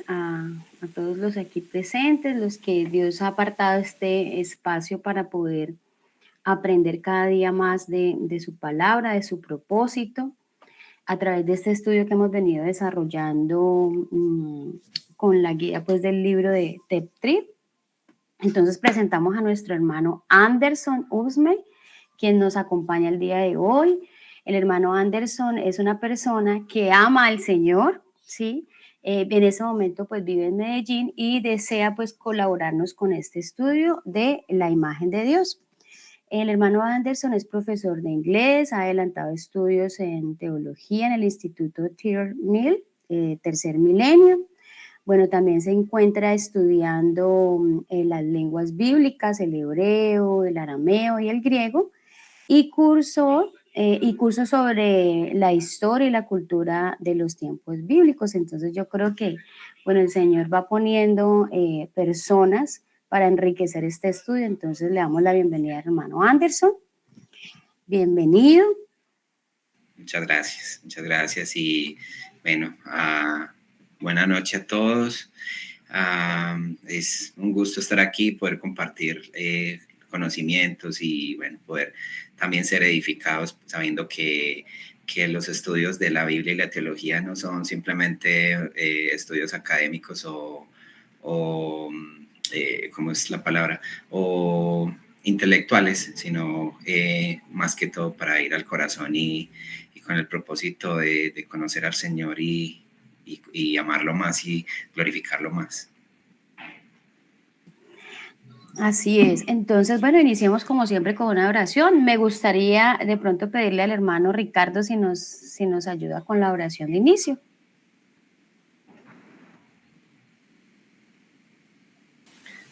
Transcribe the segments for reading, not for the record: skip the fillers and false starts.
A todos los aquí presentes, los que Dios ha apartado este espacio para poder aprender cada día más de su palabra, de su propósito, a través de este estudio que hemos venido desarrollando con la guía pues, del libro de Tep Trip. Entonces presentamos a nuestro hermano Anderson Usme, quien nos acompaña el día de hoy. El hermano Anderson es una persona que ama al Señor, ¿sí? En ese momento pues vive en Medellín y desea pues colaborarnos con este estudio de la imagen de Dios. El hermano Anderson es profesor de inglés, ha adelantado estudios en teología en el Instituto Theodore Mill, Tercer Milenio. Bueno, también se encuentra estudiando las lenguas bíblicas, el hebreo, el arameo y el griego, y cursos sobre la historia y la cultura de los tiempos bíblicos. Entonces yo creo que, bueno, el Señor va poniendo personas para enriquecer este estudio. Entonces le damos la bienvenida al hermano Anderson. Bienvenido. Muchas gracias y bueno, buena noche a todos. Es un gusto estar aquí, poder compartir conocimientos y bueno, poder también ser edificados sabiendo que los estudios de la Biblia y la teología no son simplemente estudios académicos o ¿cómo es la palabra? O intelectuales, sino más que todo para ir al corazón y con el propósito de conocer al Señor y amarlo más y glorificarlo más. Así es. Entonces, bueno, iniciemos como siempre con una oración. Me gustaría de pronto pedirle al hermano Ricardo si nos ayuda con la oración de inicio.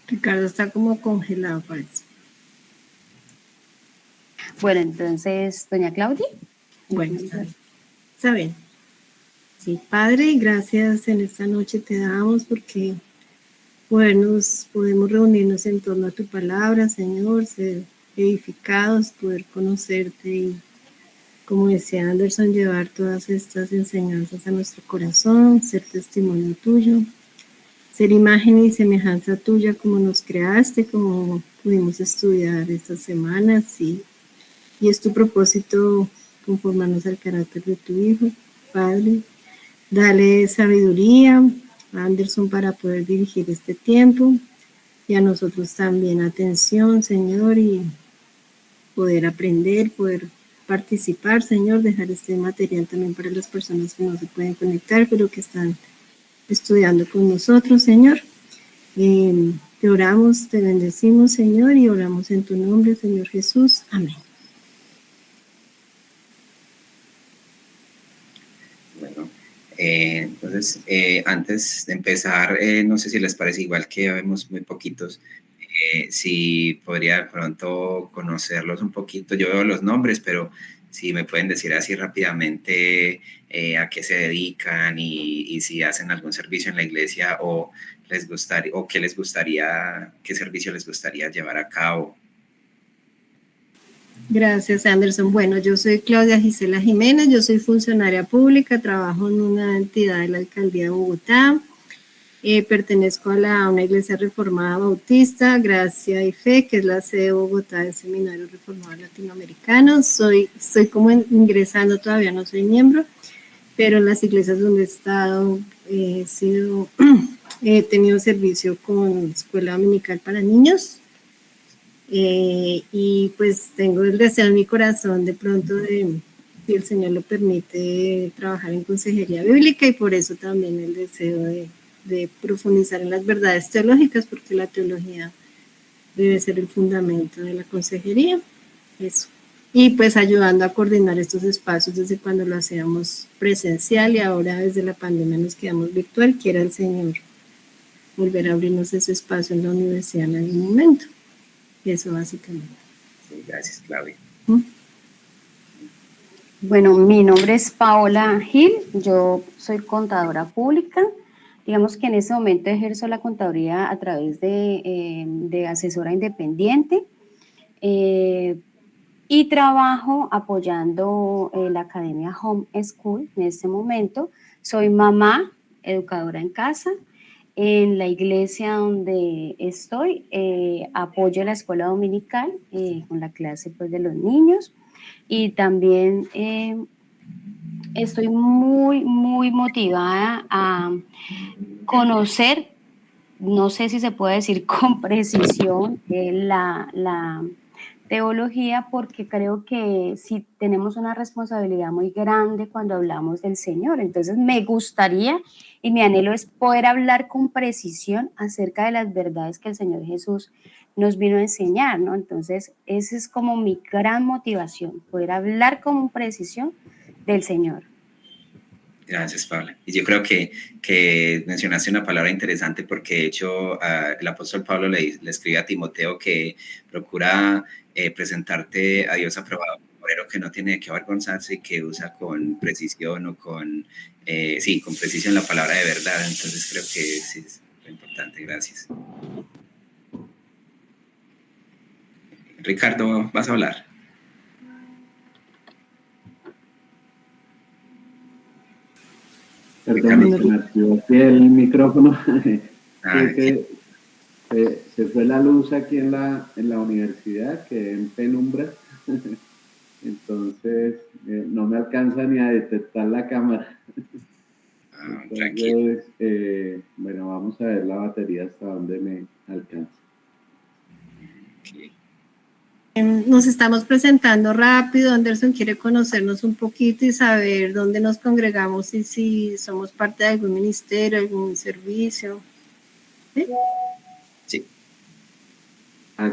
Ricardo está como congelado, parece. Bueno, entonces, doña Claudia. Bueno, está bien. Sí, Padre, gracias en esta noche te damos porque podemos reunirnos en torno a tu palabra, Señor, ser edificados, poder conocerte y, como decía Anderson, llevar todas estas enseñanzas a nuestro corazón, ser testimonio tuyo, ser imagen y semejanza tuya como nos creaste, como pudimos estudiar estas semanas y es tu propósito conformarnos al carácter de tu Hijo, Padre. Dale sabiduría a Anderson para poder dirigir este tiempo y a nosotros también atención, Señor, y poder aprender, poder participar, Señor, dejar este material también para las personas que no se pueden conectar, pero que están estudiando con nosotros, Señor. Te oramos, te bendecimos, Señor, y oramos en tu nombre, Señor Jesús. Amén. Entonces, antes de empezar, no sé si les parece igual que vemos muy poquitos, si podría de pronto conocerlos un poquito. Yo veo los nombres, pero si me pueden decir así rápidamente a qué se dedican y si hacen algún servicio en la iglesia o les gustaría, o qué servicio les gustaría llevar a cabo. Gracias, Anderson. Bueno, yo soy Claudia Gisela Jiménez, yo soy funcionaria pública, trabajo en una entidad de la Alcaldía de Bogotá, pertenezco a una iglesia reformada bautista, Gracia y Fe, que es la sede de Bogotá del Seminario Reformado Latinoamericano. Estoy como ingresando, todavía no soy miembro, pero en las iglesias donde he estado he tenido servicio con Escuela Dominical para Niños, y pues tengo el deseo en mi corazón de pronto si el Señor lo permite, trabajar en consejería bíblica y por eso también el deseo de profundizar en las verdades teológicas, porque la teología debe ser el fundamento de la consejería. Eso. Y pues ayudando a coordinar estos espacios desde cuando lo hacíamos presencial y ahora desde la pandemia nos quedamos virtual. Quiera el Señor volver a abrirnos ese espacio en la universidad en algún momento. Eso básicamente. Sí, gracias, Claudia. Bueno, mi nombre es Paola Gil, yo soy contadora pública. Digamos que en este momento ejerzo la contaduría a través de asesora independiente y trabajo apoyando la Academia Home School en este momento. Soy mamá educadora en casa. En la iglesia donde estoy, apoyo la escuela dominical con la clase pues, de los niños, y también estoy muy, muy motivada a conocer, no sé si se puede decir con precisión, la teología, porque creo que sí tenemos una responsabilidad muy grande cuando hablamos del Señor. Entonces me gustaría y mi anhelo es poder hablar con precisión acerca de las verdades que el Señor Jesús nos vino a enseñar, ¿no? Entonces esa es como mi gran motivación, poder hablar con precisión del Señor. Gracias, Paula. Y yo creo que mencionaste una palabra interesante porque, de hecho, el apóstol Pablo le escribe a Timoteo que procura presentarte a Dios aprobado, un obrero que no tiene que avergonzarse y que usa con precisión o con precisión la palabra de verdad. Entonces creo que sí es muy importante. Gracias. Ricardo, ¿vas a hablar? Perdón, se me activó aquí el micrófono. Se fue la luz aquí en la universidad, quedé en penumbra. Entonces, no me alcanza ni a detectar la cámara. Entonces, bueno, vamos a ver la batería hasta donde me alcanza. Okay. Nos estamos presentando rápido. Anderson quiere conocernos un poquito y saber dónde nos congregamos y si somos parte de algún ministerio, algún servicio. ¿Sí? Sí.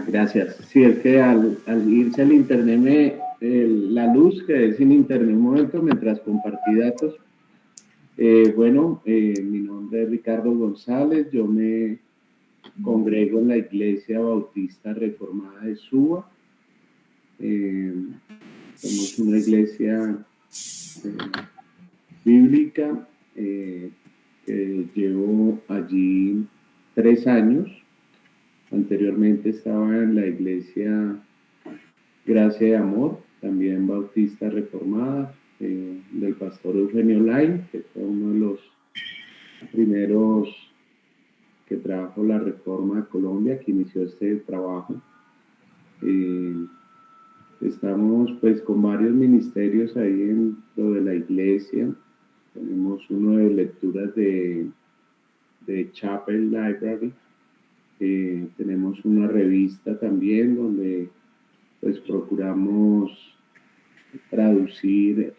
Gracias. Sí, es que al irse al internet, la luz quedé sin internet un momento mientras compartí datos. Mi nombre es Ricardo González, yo me congrego en la Iglesia Bautista Reformada de Suba. Somos una iglesia bíblica que llevo allí 3 años. Anteriormente estaba en la iglesia Gracia y Amor, también Bautista Reformada, del pastor Eugenio Lain, que fue uno de los primeros que trajo la reforma a Colombia, que inició este trabajo. Estamos pues con varios ministerios ahí en lo de la iglesia. Tenemos uno de lecturas de Chapel Library. Tenemos una revista también donde pues procuramos traducir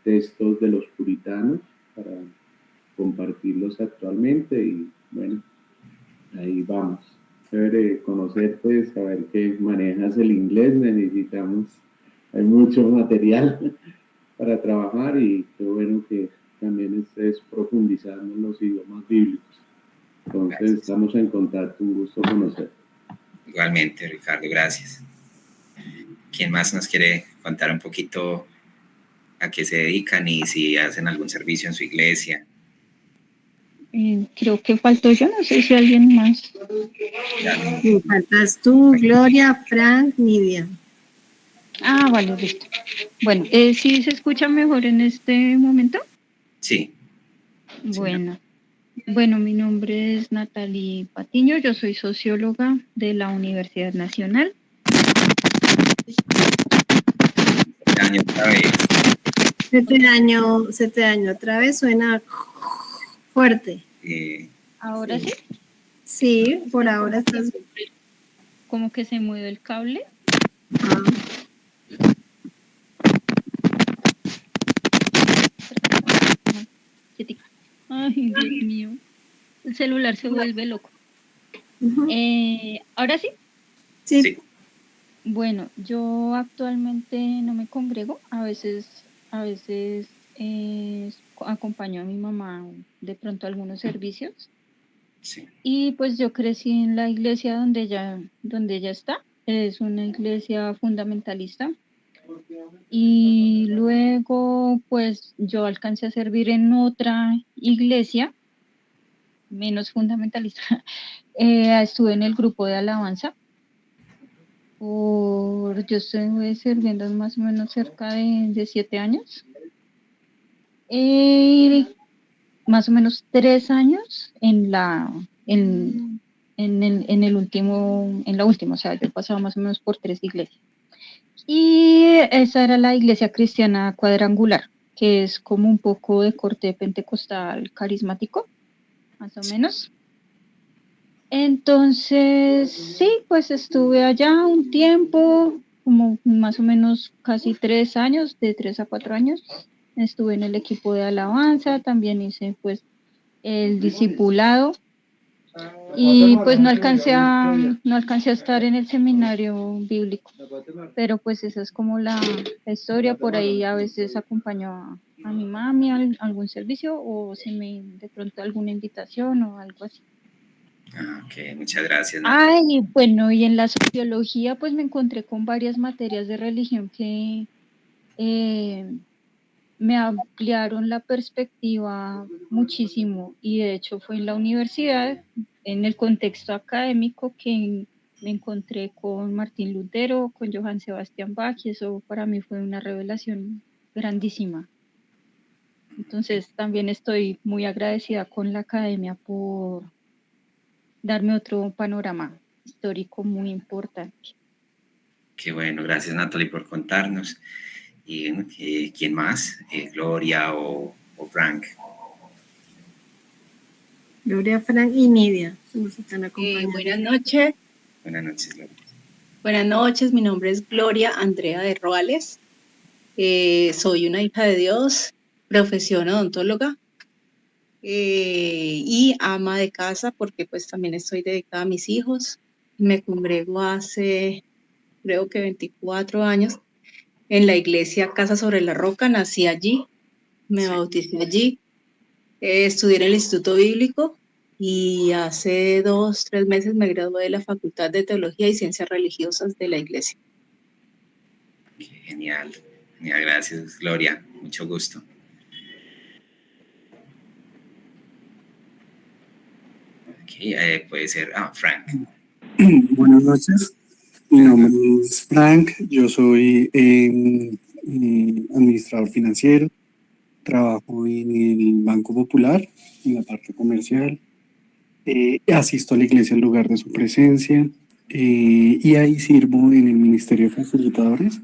textos de los puritanos para compartirlos actualmente y bueno, ahí vamos. Chévere conocerte, saber que manejas el inglés, hay mucho material para trabajar y qué bueno que también estés profundizando en los idiomas bíblicos. Entonces, gracias. Estamos en contacto, un gusto conocerte. Igualmente, Ricardo, gracias. ¿Quién más nos quiere contar un poquito a qué se dedican y si hacen algún servicio en su iglesia? Creo que faltó yo, no sé si alguien más. Sí, faltas tú, Gloria, Frank, Nidia. Vale, listo. Bueno, ¿sí se escucha mejor en este momento? Sí. Bueno, mi nombre es Natalie Patiño, yo soy socióloga de la Universidad Nacional. Año otra vez. 7 años otra vez, suena fuerte. ¿Ahora sí? Sí, por ahora estás... Como que se mueve el cable. Ay, Dios mío. El celular se vuelve loco. ¿Ahora sí? Sí. Bueno, yo actualmente no me congrego. A veces acompaño a mi mamá de pronto a algunos servicios. Sí. Y pues yo crecí en la iglesia donde ella está. Es una iglesia fundamentalista. Y luego pues yo alcancé a servir en otra iglesia menos fundamentalista. Estuve en el grupo de alabanza. Yo estuve sirviendo más o menos cerca de 7 años. más o menos 3 años en la última, o sea, yo he pasado más o menos por 3 iglesias. Y esa era la iglesia cristiana cuadrangular, que es como un poco de corte pentecostal carismático, más o menos. Entonces, sí, pues estuve allá un tiempo, como más o menos casi 3 años, de 3 a 4 años. Estuve en el equipo de alabanza, también hice pues el discipulado y pues no alcancé a estar en el seminario bíblico, pero pues esa es como la historia. Por ahí a veces acompaño a mi mami a algún servicio o si de pronto alguna invitación o algo así. Ok, muchas gracias, Natalie. Ay, bueno, y en la sociología pues me encontré con varias materias de religión que me ampliaron la perspectiva muchísimo y de hecho fue en la universidad, en el contexto académico, que me encontré con Martín Lutero, con Johann Sebastian Bach y eso para mí fue una revelación grandísima. Entonces también estoy muy agradecida con la academia por darme otro panorama histórico muy importante. Qué bueno, gracias Natalie por contarnos. Y bueno, ¿quién más? Gloria o Frank. Gloria, Frank y Nidia nos están acompañando. Buenas noches. Buenas noches, Gloria. Buenas noches, mi nombre es Gloria Andrea de Roales. Soy una hija de Dios, profesión odontóloga y ama de casa porque pues también estoy dedicada a mis hijos. Me congrego hace creo que 24 años en la iglesia Casa sobre la Roca, nací allí, me bauticé allí, estudié en el Instituto Bíblico y hace 2, 3 meses me gradué de la Facultad de Teología y Ciencias Religiosas de la iglesia. Genial, genial, gracias Gloria, mucho gusto. Okay, puede ser, Frank. Buenas noches, mi nombre es Frank, yo soy administrador financiero, trabajo en el Banco Popular, en la parte comercial, asisto a la iglesia en lugar de su presencia y ahí sirvo en el Ministerio de Facilitadores,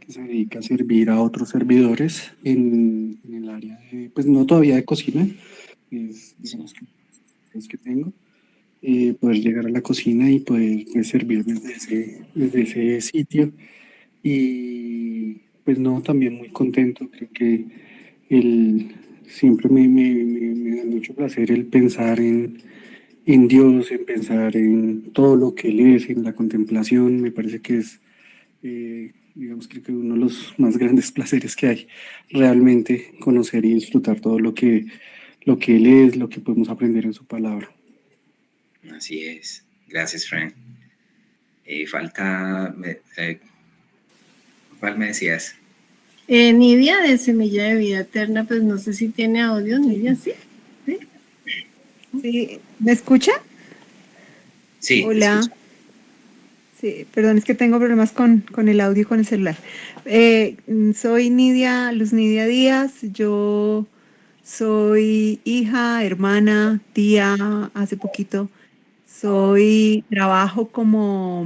que se dedica a servir a otros servidores en el área de, pues no todavía de cocina, es digamos que los que tengo. Poder llegar a la cocina y poder pues, servir desde ese sitio. Y pues no, también muy contento, creo que siempre me da mucho placer el pensar en Dios, en pensar en todo lo que Él es, en la contemplación. Me parece que es, digamos, creo que uno de los más grandes placeres que hay, realmente conocer y disfrutar todo lo que Él es, lo que podemos aprender en su palabra. Así es. Gracias, Frank. Falta... ¿cuál me decías? Nidia, de Semilla de Vida Eterna, pues no sé si tiene audio, Nidia, ¿sí? Sí, ¿me escucha? Sí, hola. Sí, perdón, es que tengo problemas con el audio y con el celular. Soy Luz Nidia Díaz, yo soy hija, hermana, tía, hace poquito. Trabajo como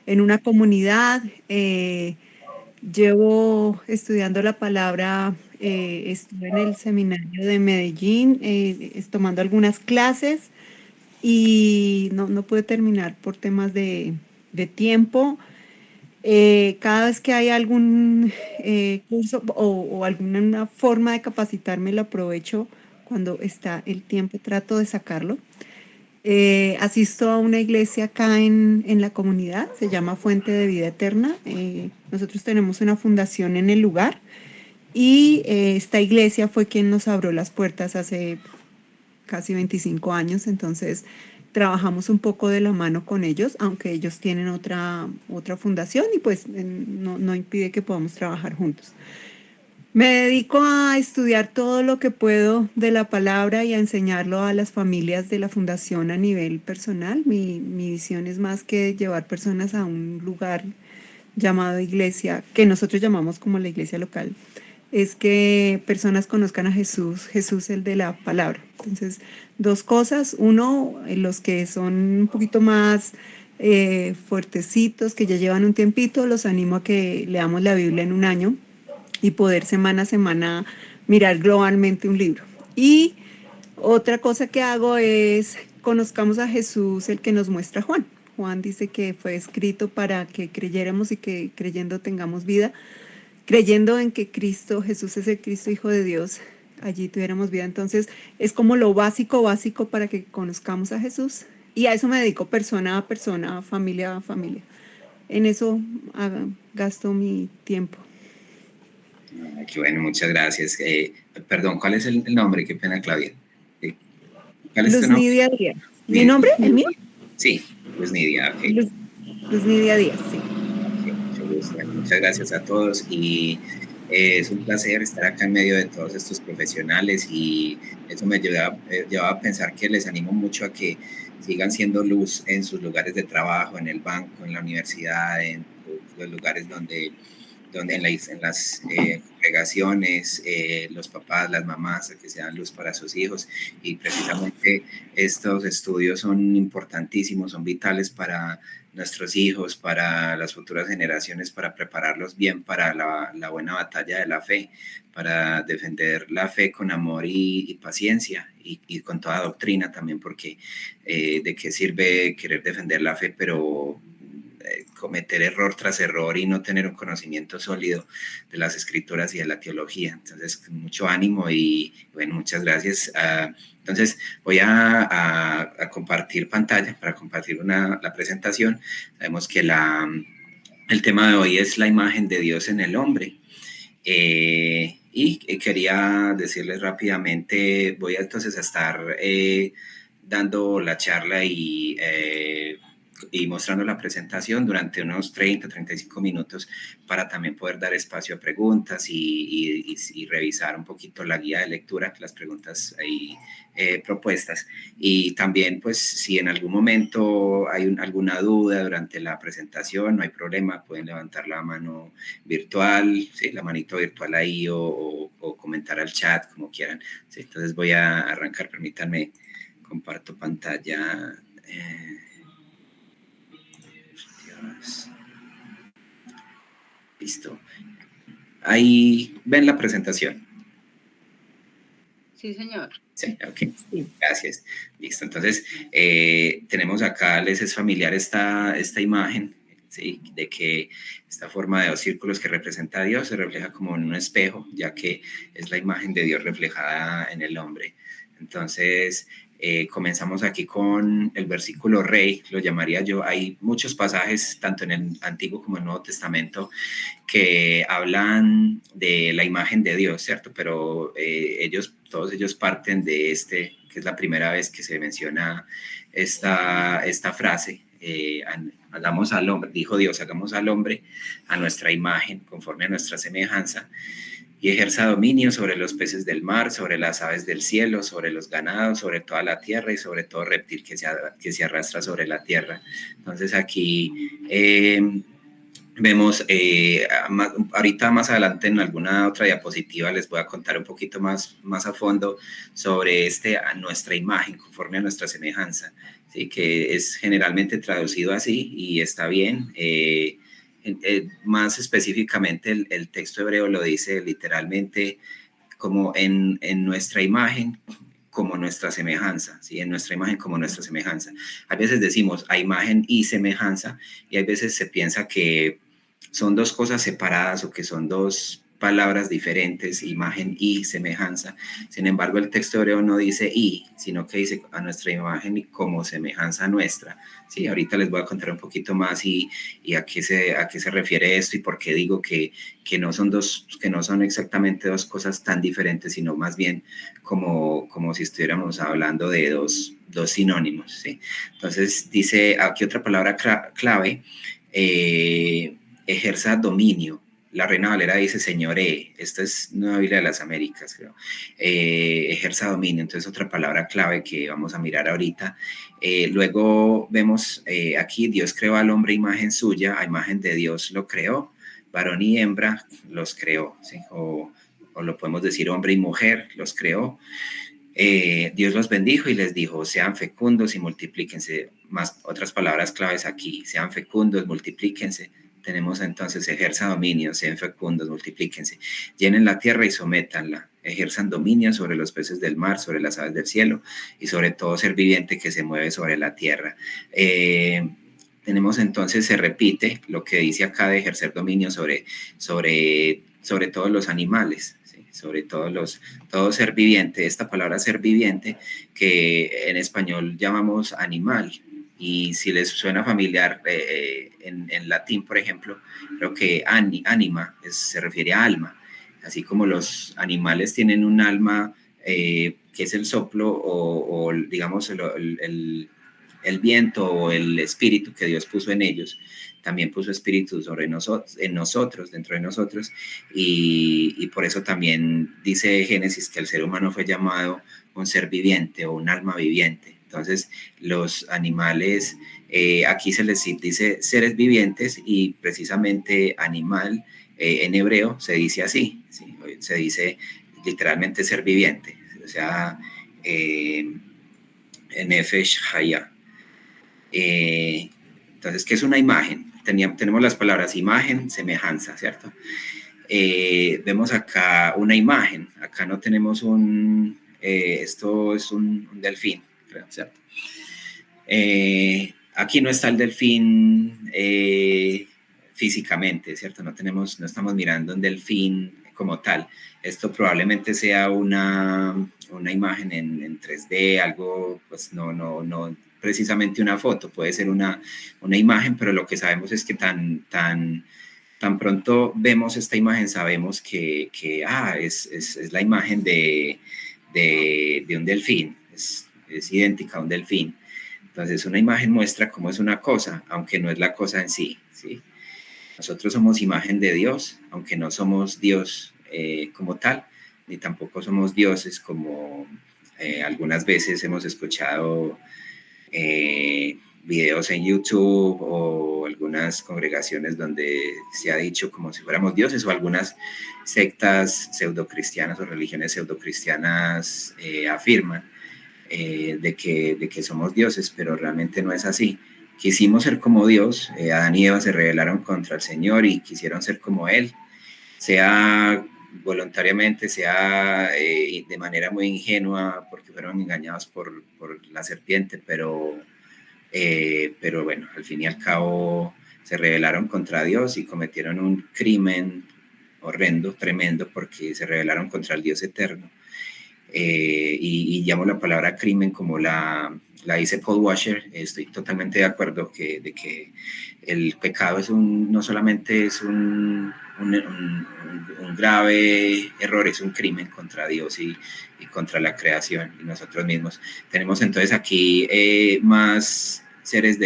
en una comunidad, llevo estudiando la palabra, estuve en el seminario de Medellín, tomando algunas clases y no pude terminar por temas de tiempo. Cada vez que hay algún curso o alguna forma de capacitarme, lo aprovecho cuando está el tiempo, trato de sacarlo. Asisto a una iglesia acá en la comunidad, se llama Fuente de Vida Eterna. Nosotros tenemos una fundación en el lugar y esta iglesia fue quien nos abrió las puertas hace casi 25 años, entonces trabajamos un poco de la mano con ellos, aunque ellos tienen otra fundación y pues no impide que podamos trabajar juntos. Me dedico a estudiar todo lo que puedo de la palabra y a enseñarlo a las familias de la fundación a nivel personal. Mi visión es más que llevar personas a un lugar llamado iglesia, que nosotros llamamos como la iglesia local, es que personas conozcan a Jesús, Jesús el de la palabra. Entonces, dos cosas. Uno, los que son un poquito más fuertecitos, que ya llevan un tiempito, los animo a que leamos la Biblia en un año y poder semana a semana mirar globalmente un libro. Y otra cosa que hago es conozcamos a Jesús, el que nos muestra Juan. Juan dice que fue escrito para que creyéramos y que creyendo tengamos vida. Creyendo en que Cristo, Jesús es el Cristo, Hijo de Dios, allí tuviéramos vida. Entonces, es como lo básico, básico para que conozcamos a Jesús. Y a eso me dedico persona a persona, familia a familia. En eso gasto mi tiempo. Qué bueno, muchas gracias. Perdón, ¿cuál es el nombre? Qué pena, Claudia. ¿Cuál es tu nombre? Luz Nidia Díaz. ¿Mi nombre? ¿El mío? Sí, Luz Nidia, ok. Luz Nidia Díaz, sí. Muchas gracias a todos y es un placer estar acá en medio de todos estos profesionales y eso me lleva a pensar que les animo mucho a que sigan siendo luz en sus lugares de trabajo, en el banco, en la universidad, en los lugares donde en las congregaciones, los papás, las mamás, que sean luz para sus hijos y precisamente estos estudios son importantísimos, son vitales para nuestros hijos, para las futuras generaciones, para prepararlos bien para la buena batalla de la fe, para defender la fe con amor y paciencia y con toda doctrina también, porque de qué sirve querer defender la fe, pero cometer error tras error y no tener un conocimiento sólido de las escrituras y de la teología. Entonces, mucho ánimo y bueno, muchas gracias. Entonces, voy a compartir pantalla para compartir la presentación. Sabemos que el tema de hoy es la imagen de Dios en el hombre. Y quería decirles rápidamente, voy entonces a estar dando la charla y mostrando la presentación durante unos 30-35 minutos para también poder dar espacio a preguntas y revisar un poquito la guía de lectura, las preguntas ahí propuestas. Y también, pues, si en algún momento hay alguna duda durante la presentación, no hay problema, pueden levantar la mano virtual, ¿sí? La manito virtual ahí o comentar al chat, como quieran. ¿Sí? Entonces voy a arrancar, permítanme, comparto pantalla. Listo. Ahí ven la presentación. Sí, señor. Sí, ok. Gracias. Listo. Entonces, tenemos acá, les es familiar esta imagen, ¿sí? De que esta forma de dos círculos que representa a Dios se refleja como en un espejo, ya que es la imagen de Dios reflejada en el hombre. Entonces, comenzamos aquí con el versículo rey, lo llamaría yo. Hay muchos pasajes, tanto en el Antiguo como en el Nuevo Testamento, que hablan de la imagen de Dios, ¿cierto? Pero todos ellos parten de que es la primera vez que se menciona esta frase. Hagamos al hombre, dijo Dios, hagamos al hombre a nuestra imagen, conforme a nuestra semejanza, y ejerza dominio sobre los peces del mar, sobre las aves del cielo, sobre los ganados, sobre toda la tierra y sobre todo reptil que se arrastra sobre la tierra. Entonces aquí vemos, ahorita más adelante en alguna otra diapositiva les voy a contar un poquito más a fondo sobre a nuestra imagen, conforme a nuestra semejanza, ¿sí? Que es generalmente traducido así y está bien. Más específicamente el texto hebreo lo dice literalmente como en nuestra imagen como nuestra semejanza, ¿sí? En nuestra imagen como nuestra semejanza. A veces decimos a imagen y semejanza y a veces se piensa que son dos cosas separadas o que son dos palabras diferentes, imagen y semejanza. Sin embargo, el texto hebreo no dice y, sino que dice a nuestra imagen como semejanza nuestra. Sí, ahorita les voy a contar un poquito más y a qué se refiere esto y por qué digo que no son exactamente dos cosas tan diferentes, sino más bien como si estuviéramos hablando de dos sinónimos. ¿Sí? Entonces dice aquí otra palabra clave, ejerza dominio. La Reina Valera dice señoree, esta es Nueva Biblia de las Américas, creo. Ejerza dominio, entonces otra palabra clave que vamos a mirar ahorita. Luego vemos aquí, Dios creó al hombre a imagen suya, a imagen de Dios lo creó, varón y hembra los creó, ¿sí? O o lo podemos decir hombre y mujer, los creó. Dios los bendijo y les dijo, sean fecundos y multiplíquense. Más otras palabras claves aquí, sean fecundos, multiplíquense. Tenemos entonces, ejerzan dominio, sean fecundos, multiplíquense. Llenen la tierra y sométanla. Ejerzan dominio sobre los peces del mar, sobre las aves del cielo y sobre todo ser viviente que se mueve sobre la tierra. Tenemos entonces, se repite lo que dice acá de ejercer dominio sobre todos los animales. Sobre todo ser viviente, esta palabra ser viviente, que en español llamamos animal, y si les suena familiar, en latín, por ejemplo, creo que anima se refiere a alma, así como los animales tienen un alma, que es el soplo o digamos el viento o el espíritu que Dios puso en ellos. También puso espíritu dentro de nosotros, y por eso también dice Génesis que el ser humano fue llamado un ser viviente o un alma viviente. Entonces, los animales, aquí se les dice seres vivientes, y precisamente animal, en hebreo se dice así, ¿sí? Se dice literalmente ser viviente, o sea, nefesh haya. Entonces, ¿qué es una imagen? Tenemos las palabras imagen, semejanza, ¿cierto? Vemos acá una imagen. Acá no tenemos esto es un delfín, creo, ¿cierto? Aquí no está el delfín físicamente, ¿cierto? No estamos mirando un delfín como tal. Esto probablemente sea una imagen en 3D, algo, pues no precisamente una foto, puede ser una imagen, pero lo que sabemos es que tan pronto vemos esta imagen, sabemos que es la imagen de un delfín, es idéntica a un delfín. Entonces, una imagen muestra cómo es una cosa, aunque no es la cosa en sí, ¿sí? Nosotros somos imagen de Dios, aunque no somos Dios como tal, ni tampoco somos dioses como algunas veces hemos escuchado videos en YouTube o algunas congregaciones donde se ha dicho como si fuéramos dioses, o algunas sectas pseudocristianas o religiones pseudocristianas afirman de que somos dioses, pero realmente no es así. Quisimos ser como Dios, Adán y Eva se rebelaron contra el Señor y quisieron ser como Él, sea voluntariamente, sea de manera muy ingenua, porque fueron engañados por la serpiente, pero bueno, al fin y al cabo se rebelaron contra Dios y cometieron un crimen horrendo, tremendo, porque se rebelaron contra el Dios eterno. Y llamo la palabra crimen como la dice Paul Washer. Estoy totalmente de acuerdo de que el pecado no solamente es un grave error, es un crimen contra Dios y contra la creación y nosotros mismos. Tenemos entonces aquí más seres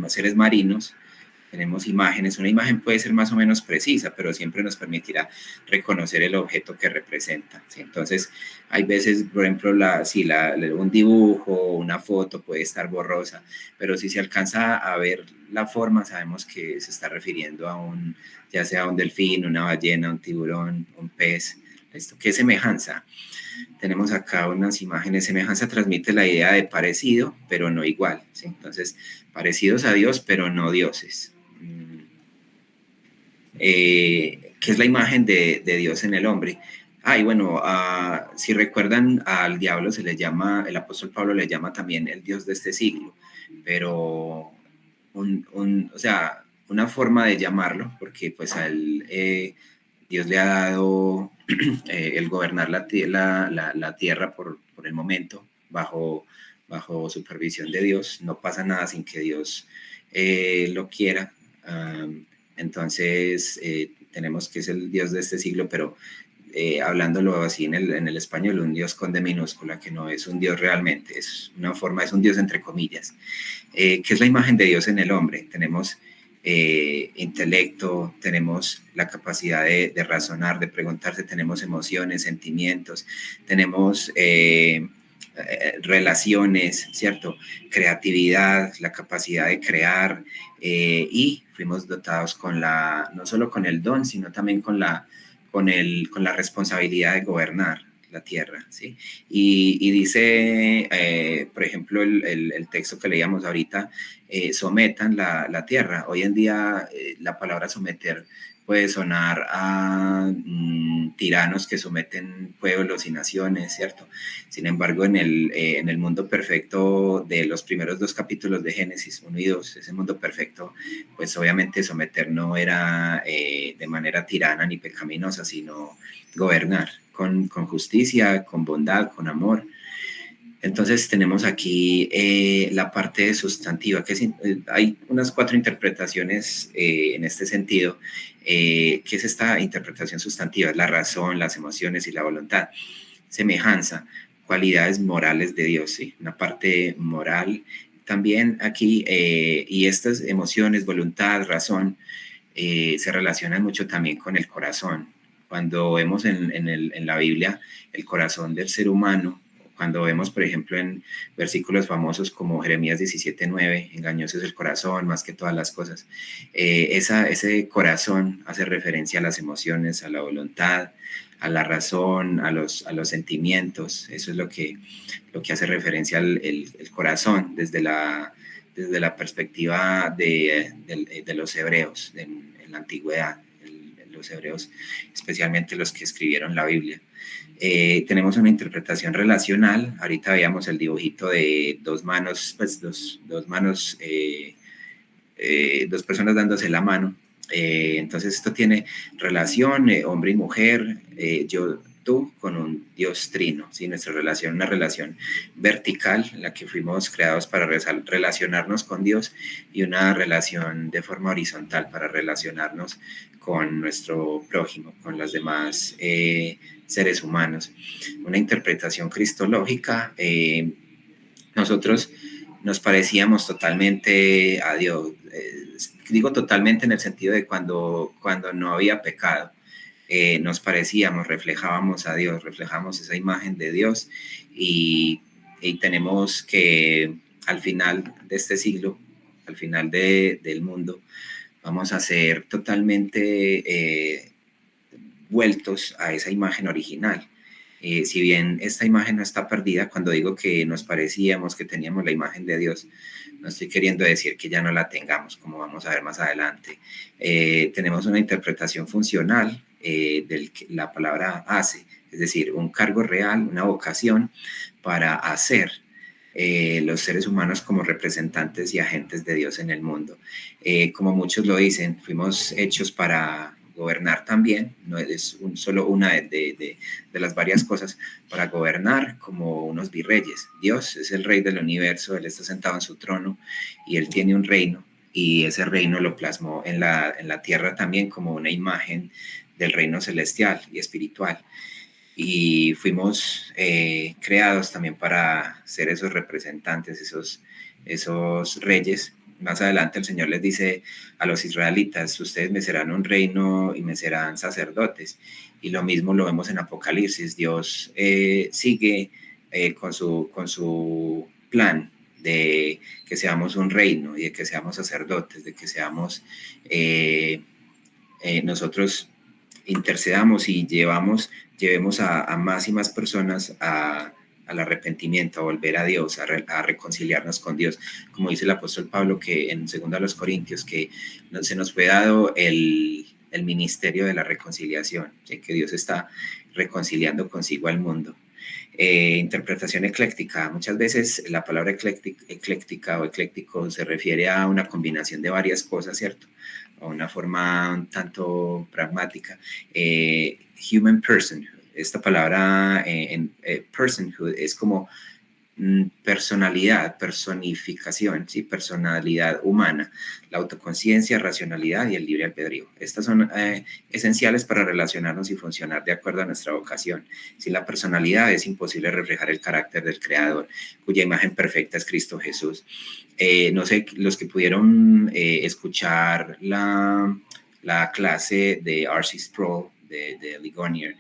seres marinos. Tenemos imágenes. Una imagen puede ser más o menos precisa, pero siempre nos permitirá reconocer el objeto que representa, ¿sí? Entonces, hay veces, por ejemplo, un dibujo, una foto puede estar borrosa, pero si se alcanza a ver la forma, sabemos que se está refiriendo ya sea a un delfín, una ballena, un tiburón, un pez. ¿Qué semejanza? Tenemos acá unas imágenes. Semejanza transmite la idea de parecido, pero no igual, ¿sí? Entonces, parecidos a Dios, pero no dioses. ¿Qué es la imagen de Dios en el hombre? Y bueno, si recuerdan, al diablo se le llama, el apóstol Pablo le llama también el Dios de este siglo, pero o sea, una forma de llamarlo, porque pues a él Dios le ha dado el gobernar la tierra por el momento, bajo supervisión de Dios. No pasa nada sin que Dios lo quiera. Entonces, tenemos que es el Dios de este siglo, pero hablándolo así en el español, un Dios con D minúscula, que no es un Dios realmente, es un Dios entre comillas. ¿Qué es la imagen de Dios en el hombre? Tenemos intelecto, tenemos la capacidad de razonar, de preguntarse, tenemos emociones, sentimientos, tenemos relaciones, ¿cierto? Creatividad, la capacidad de crear, y fuimos dotados no solo con el don, sino también con con la responsabilidad de gobernar la tierra, ¿sí? Y dice, por ejemplo, el texto que leíamos ahorita, sometan la tierra. Hoy en día la palabra someter puede sonar a tiranos que someten pueblos y naciones, ¿cierto? Sin embargo, en el mundo perfecto de los primeros 2 capítulos de Génesis 1 y 2, ese mundo perfecto, pues obviamente someter no era de manera tirana ni pecaminosa, sino gobernar con justicia, con bondad, con amor. Entonces tenemos aquí la parte sustantiva, que hay unas 4 interpretaciones en este sentido. ¿Qué es esta interpretación sustantiva? La razón, las emociones y la voluntad. Semejanza, cualidades morales de Dios, ¿sí? Una parte moral también aquí, y estas emociones, voluntad, razón, se relacionan mucho también con el corazón. Cuando vemos en la Biblia el corazón del ser humano, cuando vemos, por ejemplo, en versículos famosos como Jeremías 17:9, engañoso es el corazón más que todas las cosas, ese corazón hace referencia a las emociones, a la voluntad, a la razón, a los sentimientos. Eso es lo que hace referencia el corazón desde la perspectiva de los hebreos en la antigüedad, los hebreos, especialmente los que escribieron la Biblia. Tenemos una interpretación relacional. Ahorita veíamos el dibujito de 2 manos, pues dos manos, 2 personas dándose la mano. Entonces esto tiene relación, hombre y mujer, tú con un Dios trino, ¿sí? Nuestra relación, una relación vertical en la que fuimos creados para relacionarnos con Dios, y una relación de forma horizontal para relacionarnos con nuestro prójimo, con los demás seres humanos. Una interpretación cristológica, nosotros nos parecíamos totalmente a Dios. Digo totalmente en el sentido de cuando no había pecado. Nos parecíamos, reflejábamos a Dios, reflejamos esa imagen de Dios, y tenemos que al final de este siglo, al final del mundo, vamos a ser totalmente vueltos a esa imagen original. Si bien esta imagen no está perdida, cuando digo que nos parecíamos, que teníamos la imagen de Dios, no estoy queriendo decir que ya no la tengamos, como vamos a ver más adelante. Tenemos una interpretación funcional de la palabra hace, es decir, un cargo real, una vocación para hacer los seres humanos como representantes y agentes de Dios en el mundo. Como muchos lo dicen, fuimos hechos para gobernar también, no es solo una de las varias cosas, para gobernar como unos virreyes. Dios es el rey del universo, Él está sentado en su trono y Él tiene un reino, y ese reino lo plasmó en la tierra también como una imagen del reino celestial y espiritual. Y fuimos creados también para ser esos representantes, esos reyes. Más adelante el Señor les dice a los israelitas: ustedes me serán un reino y me serán sacerdotes. Y lo mismo lo vemos en Apocalipsis. Dios sigue con su plan de que seamos un reino y de que seamos sacerdotes, de que seamos nosotros intercedamos y llevemos a más y más personas al arrepentimiento, a volver a Dios, a reconciliarnos con Dios. Como dice el apóstol Pablo, que en 2 Corintios, que se nos fue dado el ministerio de la reconciliación, ¿sí? Que Dios está reconciliando consigo al mundo. Interpretación ecléctica. Muchas veces la palabra ecléctica o ecléctico se refiere a una combinación de varias cosas, ¿cierto? O una forma un tanto pragmática. Human personhood. Esta palabra personhood es como personalidad, personificación, ¿sí? Personalidad humana, la autoconciencia, racionalidad y el libre albedrío. Estas son esenciales para relacionarnos y funcionar de acuerdo a nuestra vocación. Sin la personalidad es imposible reflejar el carácter del Creador, cuya imagen perfecta es Cristo Jesús. No sé, los que pudieron escuchar la clase de R.C. Sproul, de Ligonier,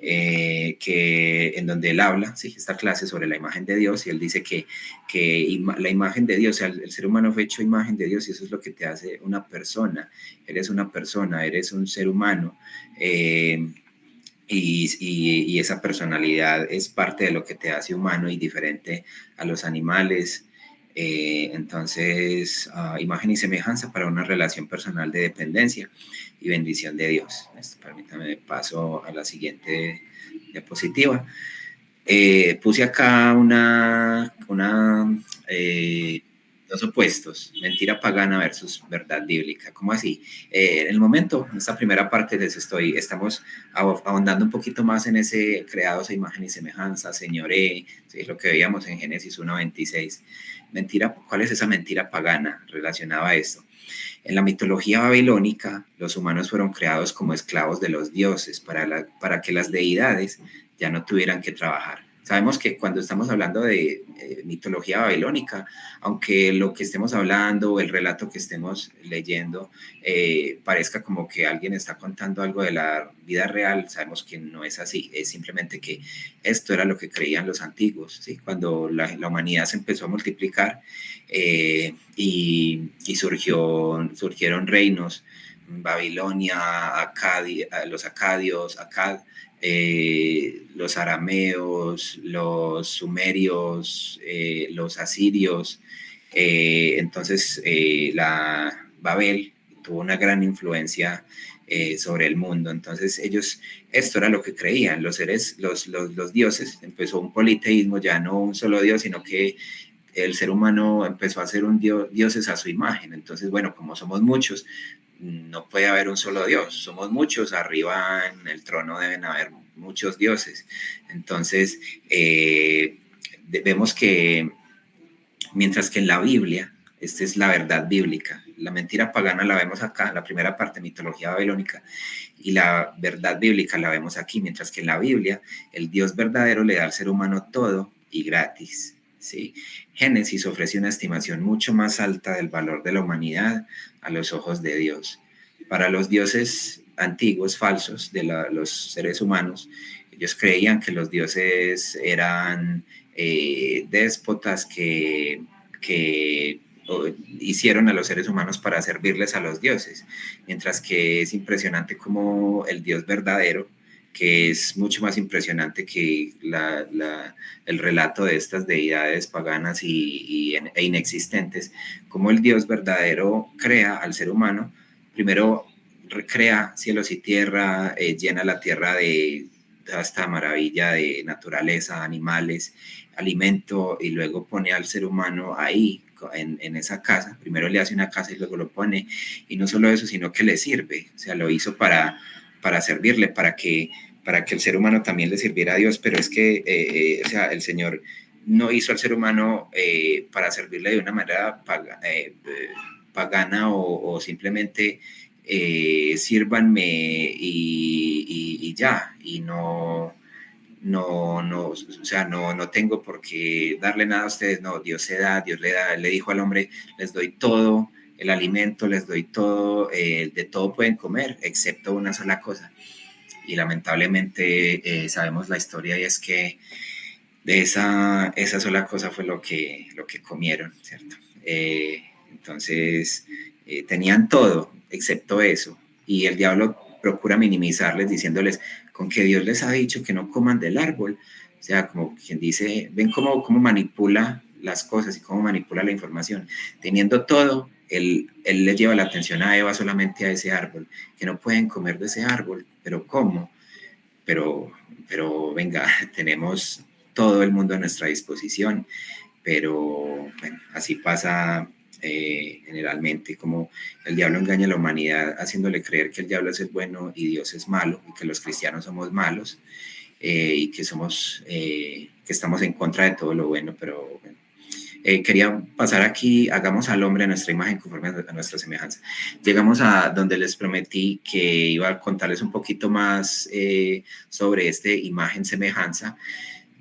que en donde él habla, ¿sí? Esta clase sobre la imagen de Dios, y él dice que la imagen de Dios, o sea, el ser humano fue hecho imagen de Dios, y eso es lo que te hace una persona. Eres una persona, eres un ser humano y esa personalidad es parte de lo que te hace humano y diferente a los animales. Entonces, imagen y semejanza para una relación personal de dependencia y bendición de Dios. Permítame, paso a la siguiente diapositiva. Puse acá dos opuestos, mentira pagana versus verdad bíblica. ¿Cómo así? En el momento, en esta primera parte estamos ahondando un poquito más en ese creados a imagen y semejanza, señoré, ¿sí? Lo que veíamos en Génesis 1:26. Mentira, ¿cuál es esa mentira pagana relacionada a esto? En la mitología babilónica, los humanos fueron creados como esclavos de los dioses para que las deidades ya no tuvieran que trabajar. Sabemos que cuando estamos hablando de mitología babilónica, aunque lo que estemos hablando, el relato que estemos leyendo, parezca como que alguien está contando algo de la vida real, sabemos que no es así, es simplemente que esto era lo que creían los antiguos, ¿sí? Cuando la humanidad se empezó a multiplicar y surgieron reinos, Babilonia, los acadios, Akkad, los arameos, los sumerios, los asirios. Entonces, la Babel tuvo una gran influencia sobre el mundo. Entonces, esto era lo que creían, los dioses. Empezó un politeísmo, ya no un solo dios, sino que el ser humano empezó a ser dioses a su imagen. Entonces, bueno, como somos muchos, no puede haber un solo Dios, somos muchos, arriba en el trono deben haber muchos dioses. Entonces, vemos que mientras que en la Biblia, esta es la verdad bíblica, la mentira pagana la vemos acá, la primera parte, mitología babilónica, y la verdad bíblica la vemos aquí, mientras que en la Biblia el Dios verdadero le da al ser humano todo y gratis. ¿Sí? Génesis ofrece una estimación mucho más alta del valor de la humanidad a los ojos de Dios. Para los dioses antiguos, falsos, de los seres humanos, ellos creían que los dioses eran déspotas que hicieron a los seres humanos para servirles a los dioses, mientras que es impresionante como el Dios verdadero, que es mucho más impresionante que el relato de estas deidades paganas e inexistentes, como el Dios verdadero crea al ser humano. Primero crea cielos y tierra, llena la tierra de esta maravilla de naturaleza, animales, alimento, y luego pone al ser humano ahí, en esa casa. Primero le hace una casa y luego lo pone, y no solo eso, sino que le sirve, o sea, lo hizo para servirle, para que el ser humano también le sirviera a Dios, pero es que, o sea, el Señor no hizo al ser humano para servirle de una manera pagana o simplemente sírvanme y ya, y no, o sea, no tengo por qué darle nada a ustedes. No, Dios se da, Dios le da, le dijo al hombre, les doy todo el alimento, les doy todo, de todo pueden comer, excepto una sola cosa. Y lamentablemente sabemos la historia, y es que de esa sola cosa fue lo que comieron, ¿cierto? Entonces, tenían todo, excepto eso, y el diablo procura minimizarles diciéndoles, con que Dios les ha dicho que no coman del árbol. O sea, como quien dice, ven cómo manipula las cosas y cómo manipula la información. Teniendo todo, él le lleva la atención a Eva solamente a ese árbol, que no pueden comer de ese árbol. ¿Pero cómo? Pero venga, tenemos todo el mundo a nuestra disposición, pero bueno, así pasa generalmente, como el diablo engaña a la humanidad haciéndole creer que el diablo es el bueno y Dios es malo, y que los cristianos somos malos, y que estamos en contra de todo lo bueno. Pero bueno, quería pasar aquí, hagamos al hombre a nuestra imagen conforme a nuestra semejanza. Llegamos a donde les prometí que iba a contarles un poquito más sobre imagen semejanza.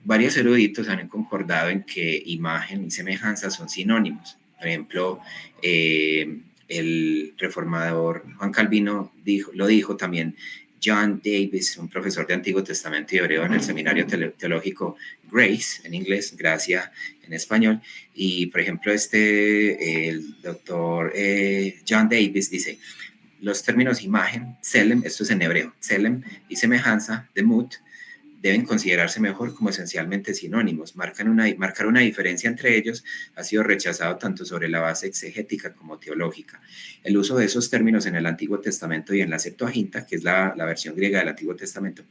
Varios eruditos han concordado en que imagen y semejanza son sinónimos. Por ejemplo, el reformador Juan Calvino lo dijo también. John Davis, un profesor de Antiguo Testamento y hebreo en el seminario teológico Grace, en inglés, Gracia en español. Y, por ejemplo, el doctor John Davis dice, los términos imagen, tselem, esto es en hebreo, tselem y semejanza, demut, deben considerarse mejor como esencialmente sinónimos. Marcar una diferencia entre ellos ha sido rechazado tanto sobre la base exegética como teológica. El uso de esos términos en el Antiguo Testamento y en la Septuaginta, que es la versión griega del Antiguo Testamento,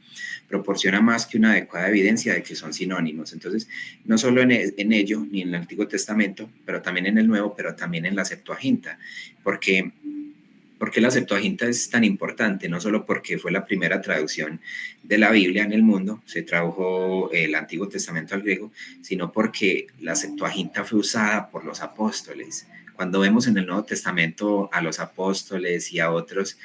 proporciona más que una adecuada evidencia de que son sinónimos. Entonces, no solo en ello, ni en el Antiguo Testamento, pero también en el Nuevo, pero también en la Septuaginta, porque la Septuaginta es tan importante, no solo porque fue la primera traducción de la Biblia en el mundo, se tradujo el Antiguo Testamento al griego, sino porque la Septuaginta fue usada por los apóstoles. Cuando vemos en el Nuevo Testamento a los apóstoles y a otros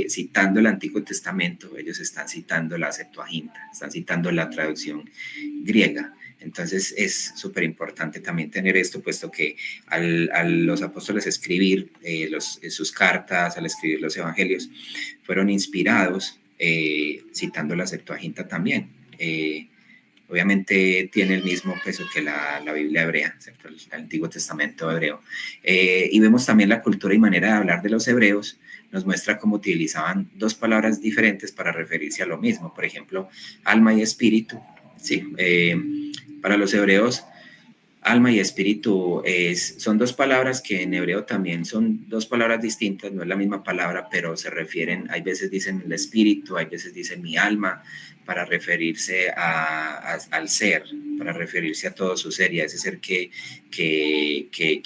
citando el Antiguo Testamento, ellos están citando la Septuaginta, están citando la traducción griega. Entonces es súper importante también tener esto, puesto que a los apóstoles escribir sus cartas, al escribir los evangelios, fueron inspirados citando la Septuaginta también. Obviamente tiene el mismo peso que la Biblia hebrea, ¿cierto? El Antiguo Testamento hebreo. Y vemos también la cultura y manera de hablar de los hebreos, nos muestra cómo utilizaban dos palabras diferentes para referirse a lo mismo. Por ejemplo, alma y espíritu. Sí, para los hebreos, alma y espíritu son dos palabras que en hebreo también son dos palabras distintas, no es la misma palabra, pero se refieren, hay veces dicen el espíritu, hay veces dicen mi alma, para referirse al ser, para referirse a todo su ser y a ese ser que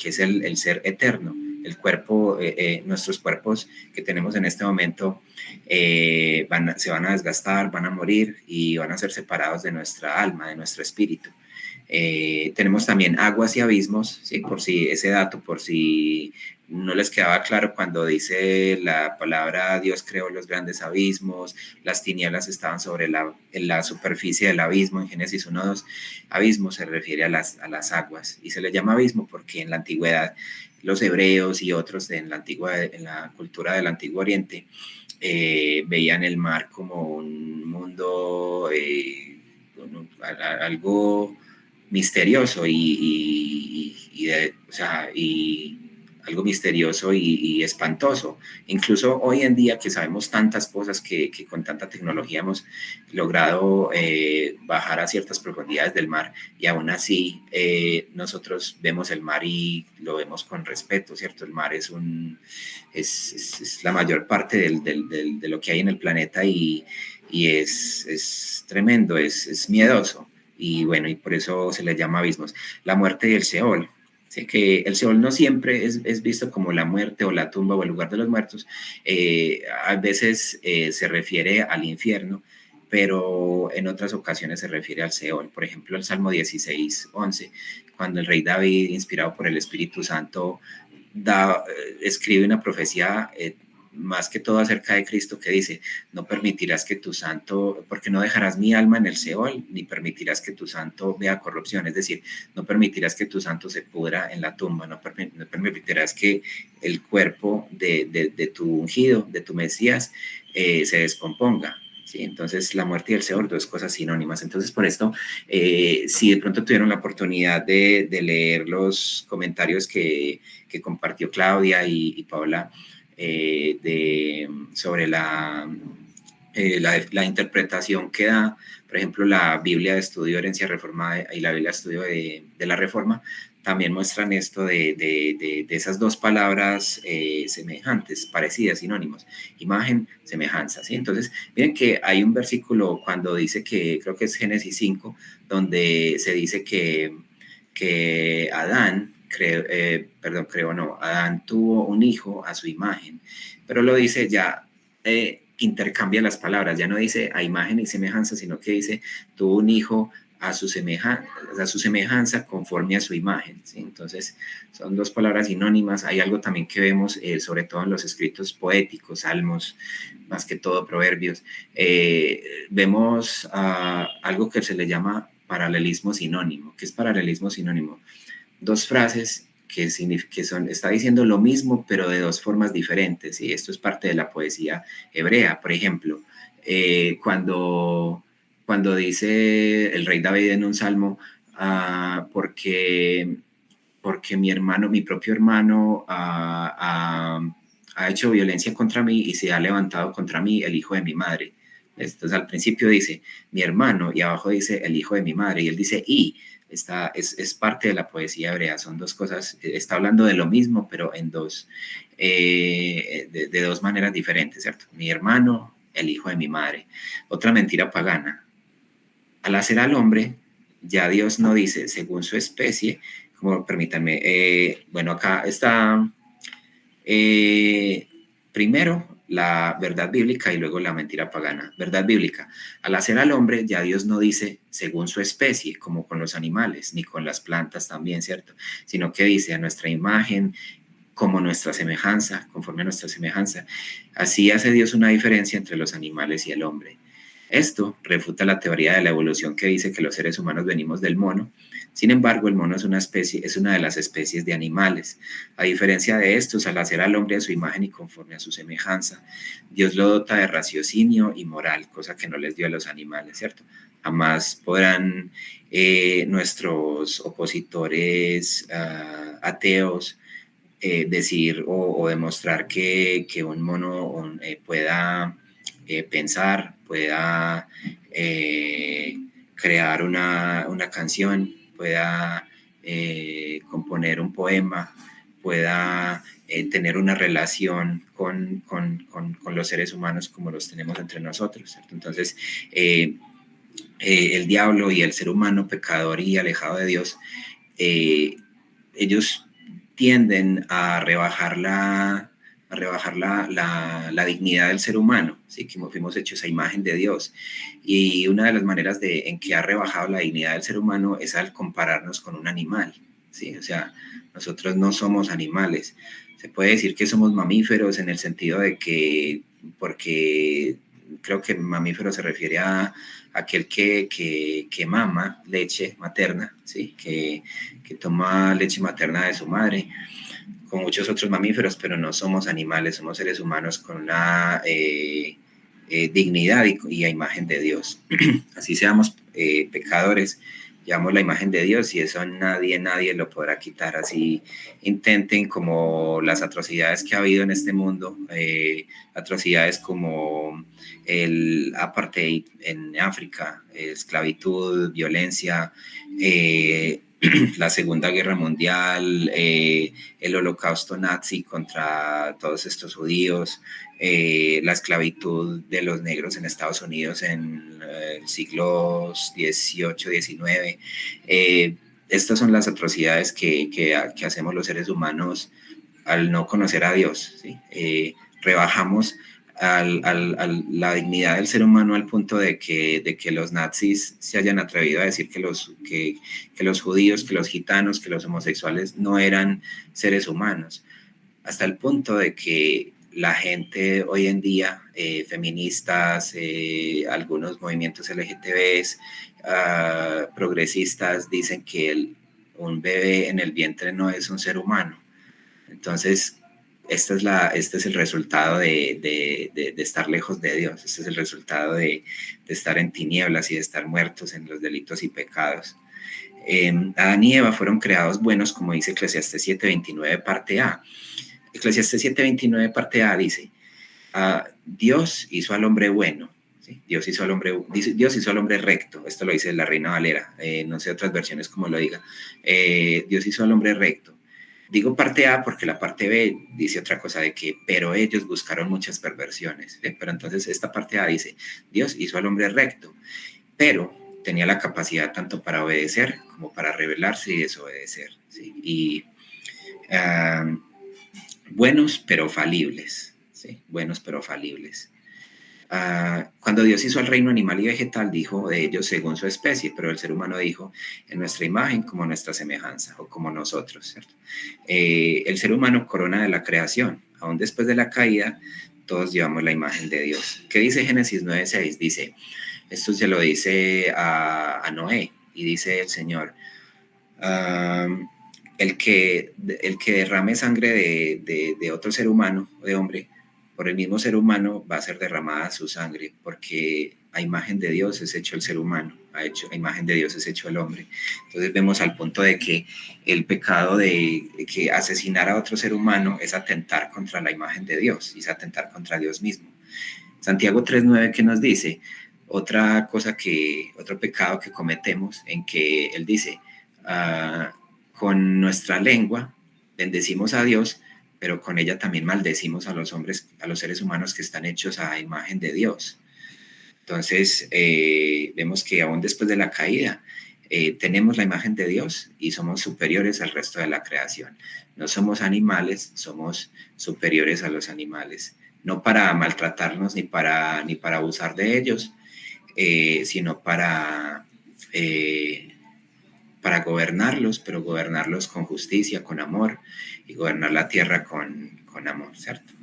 es el ser eterno. El cuerpo, nuestros cuerpos que tenemos en este momento se van a desgastar, van a morir y van a ser separados de nuestra alma, de nuestro espíritu. Tenemos también aguas y abismos, ¿sí? Por si ese dato, por si no les quedaba claro cuando dice la palabra Dios creó los grandes abismos, las tinieblas estaban sobre la superficie del abismo, en Génesis 1:2, abismo se refiere a las aguas y se le llama abismo porque en la antigüedad los hebreos y otros en la cultura del Antiguo Oriente veían el mar como un mundo, algo misterioso y algo misterioso y espantoso. Incluso hoy en día que sabemos tantas cosas que con tanta tecnología hemos logrado bajar a ciertas profundidades del mar y aún así nosotros vemos el mar y lo vemos con respeto, ¿cierto? El mar es la mayor parte de lo que hay en el planeta y es tremendo, es miedoso. Y bueno, y por eso se le llama abismos. La muerte y el Seol. Sé que el Seol no siempre es visto como la muerte o la tumba o el lugar de los muertos. A veces se refiere al infierno, pero en otras ocasiones se refiere al Seol. Por ejemplo, el Salmo 16:11, cuando el rey David, inspirado por el Espíritu Santo, escribe una profecía más que todo acerca de Cristo, que dice, no permitirás que tu santo, porque no dejarás mi alma en el Seol, ni permitirás que tu santo vea corrupción, es decir, no permitirás que tu santo se pudra en la tumba, no permitirás que el cuerpo de tu ungido, de tu Mesías, se descomponga. ¿Sí? Entonces, la muerte y el Seol, dos cosas sinónimas. Entonces, por esto, si de pronto tuvieron la oportunidad de leer los comentarios que compartió Claudia y Paula, sobre la interpretación que da, por ejemplo, la Biblia de Estudio Herencia Reformada y la Biblia de Estudio de la Reforma, también muestran esto de esas dos palabras semejantes, parecidas, sinónimos, imagen, semejanza, ¿sí? Entonces, miren que hay un versículo cuando dice que, creo que es Génesis 5, donde se dice que Adán, Adán tuvo un hijo a su imagen, pero lo dice ya, intercambia las palabras, ya no dice a imagen y semejanza, sino que dice tuvo un hijo a su semejanza conforme a su imagen, ¿sí? Entonces son dos palabras sinónimas. Hay algo también que vemos sobre todo en los escritos poéticos, salmos, más que todo proverbios, vemos algo que se le llama paralelismo sinónimo. ¿Qué es paralelismo sinónimo? Dos frases está diciendo lo mismo, pero de dos formas diferentes, y esto es parte de la poesía hebrea. Por ejemplo, cuando dice el rey David en un salmo, porque mi propio hermano ha ha hecho violencia contra mí y se ha levantado contra mí el hijo de mi madre. Entonces al principio dice mi hermano y abajo dice el hijo de mi madre y él dice y. Es parte de la poesía hebrea, son dos cosas, está hablando de lo mismo, pero en dos, de dos maneras diferentes, ¿cierto? Mi hermano, el hijo de mi madre. Otra mentira pagana. Al hacer al hombre, ya Dios no dice según su especie, como permítanme, bueno, acá está primero la verdad bíblica y luego la mentira pagana. Verdad bíblica. Al hacer al hombre, ya Dios no dice según su especie, como con los animales, ni con las plantas también, ¿cierto? Sino que dice a nuestra imagen, como nuestra semejanza, conforme a nuestra semejanza. Así hace Dios una diferencia entre los animales y el hombre. Esto refuta la teoría de la evolución que dice que los seres humanos venimos del mono. Sin embargo, el mono es una especie, es una de las especies de animales. A diferencia de estos, al hacer al hombre a su imagen y conforme a su semejanza, Dios lo dota de raciocinio y moral, cosa que no les dio a los animales, ¿cierto? Jamás podrán nuestros opositores ateos decir o demostrar que un mono pueda pensar, pueda crear una canción, pueda componer un poema, pueda tener una relación con los seres humanos como los tenemos entre nosotros, ¿cierto? Entonces, el diablo y el ser humano pecador y alejado de Dios, ellos tienden a rebajar la dignidad del ser humano, ¿sí? Que fuimos hechos a imagen de Dios. Y una de las maneras en que ha rebajado la dignidad del ser humano es al compararnos con un animal, ¿sí? O sea, nosotros no somos animales. Se puede decir que somos mamíferos en el sentido de que, porque creo que mamífero se refiere a aquel que mama leche materna, ¿sí? Que toma leche materna de su madre, con muchos otros mamíferos, pero no somos animales, somos seres humanos con una dignidad y a imagen de Dios. Así seamos pecadores, llevamos la imagen de Dios y eso nadie lo podrá quitar. Así intenten, como las atrocidades que ha habido en este mundo, atrocidades como el apartheid en África, esclavitud, violencia, la Segunda Guerra Mundial, el holocausto nazi contra todos estos judíos, la esclavitud de los negros en Estados Unidos en siglos XVIII, XIX. Estas son las atrocidades que hacemos los seres humanos al no conocer a Dios, ¿sí? Rebajamos la dignidad del ser humano al punto de que los nazis se hayan atrevido a decir que los judíos, que los gitanos, que los homosexuales no eran seres humanos, hasta el punto de que la gente hoy en día, feministas, algunos movimientos LGTBs, progresistas, dicen que un bebé en el vientre no es un ser humano. Entonces, este es el resultado de estar lejos de Dios, este es el resultado de estar en tinieblas y de estar muertos en los delitos y pecados. Adán y Eva fueron creados buenos, como dice Eclesiastés 7:29, parte A. Eclesiastés 7:29, parte A dice, Dios hizo al hombre bueno, ¿sí? Dios hizo al hombre recto, esto lo dice la Reina Valera, no sé otras versiones como lo diga, Dios hizo al hombre recto. Digo parte A porque la parte B dice otra cosa de que, pero ellos buscaron muchas perversiones. Pero entonces esta parte A dice, Dios hizo al hombre recto, pero tenía la capacidad tanto para obedecer como para rebelarse y desobedecer, ¿sí? Y buenos pero falibles, ¿sí? Buenos pero falibles. Cuando Dios hizo al reino animal y vegetal, dijo de ellos según su especie, pero el ser humano dijo en nuestra imagen como nuestra semejanza o como nosotros, ¿cierto? El ser humano corona de la creación, aún después de la caída, todos llevamos la imagen de Dios. ¿Qué dice Génesis 9:6? Dice, esto se lo dice a Noé y dice el Señor, el que derrame sangre de otro ser humano, de hombre, por el mismo ser humano va a ser derramada su sangre, porque a imagen de Dios es hecho el ser humano, a imagen de Dios es hecho el hombre. Entonces vemos al punto de que el pecado de que asesinar a otro ser humano es atentar contra la imagen de Dios, y es atentar contra Dios mismo. Santiago 3:9, ¿qué nos dice? Otro pecado que cometemos, en que él dice, con nuestra lengua bendecimos a Dios, pero con ella también maldecimos a los hombres, a los seres humanos que están hechos a imagen de Dios. Entonces, vemos que aún después de la caída, tenemos la imagen de Dios y somos superiores al resto de la creación. No somos animales, somos superiores a los animales. No para maltratarnos ni para abusar de ellos, sino para gobernarlos, pero gobernarlos con justicia, con amor, y gobernar la tierra con amor, ¿cierto?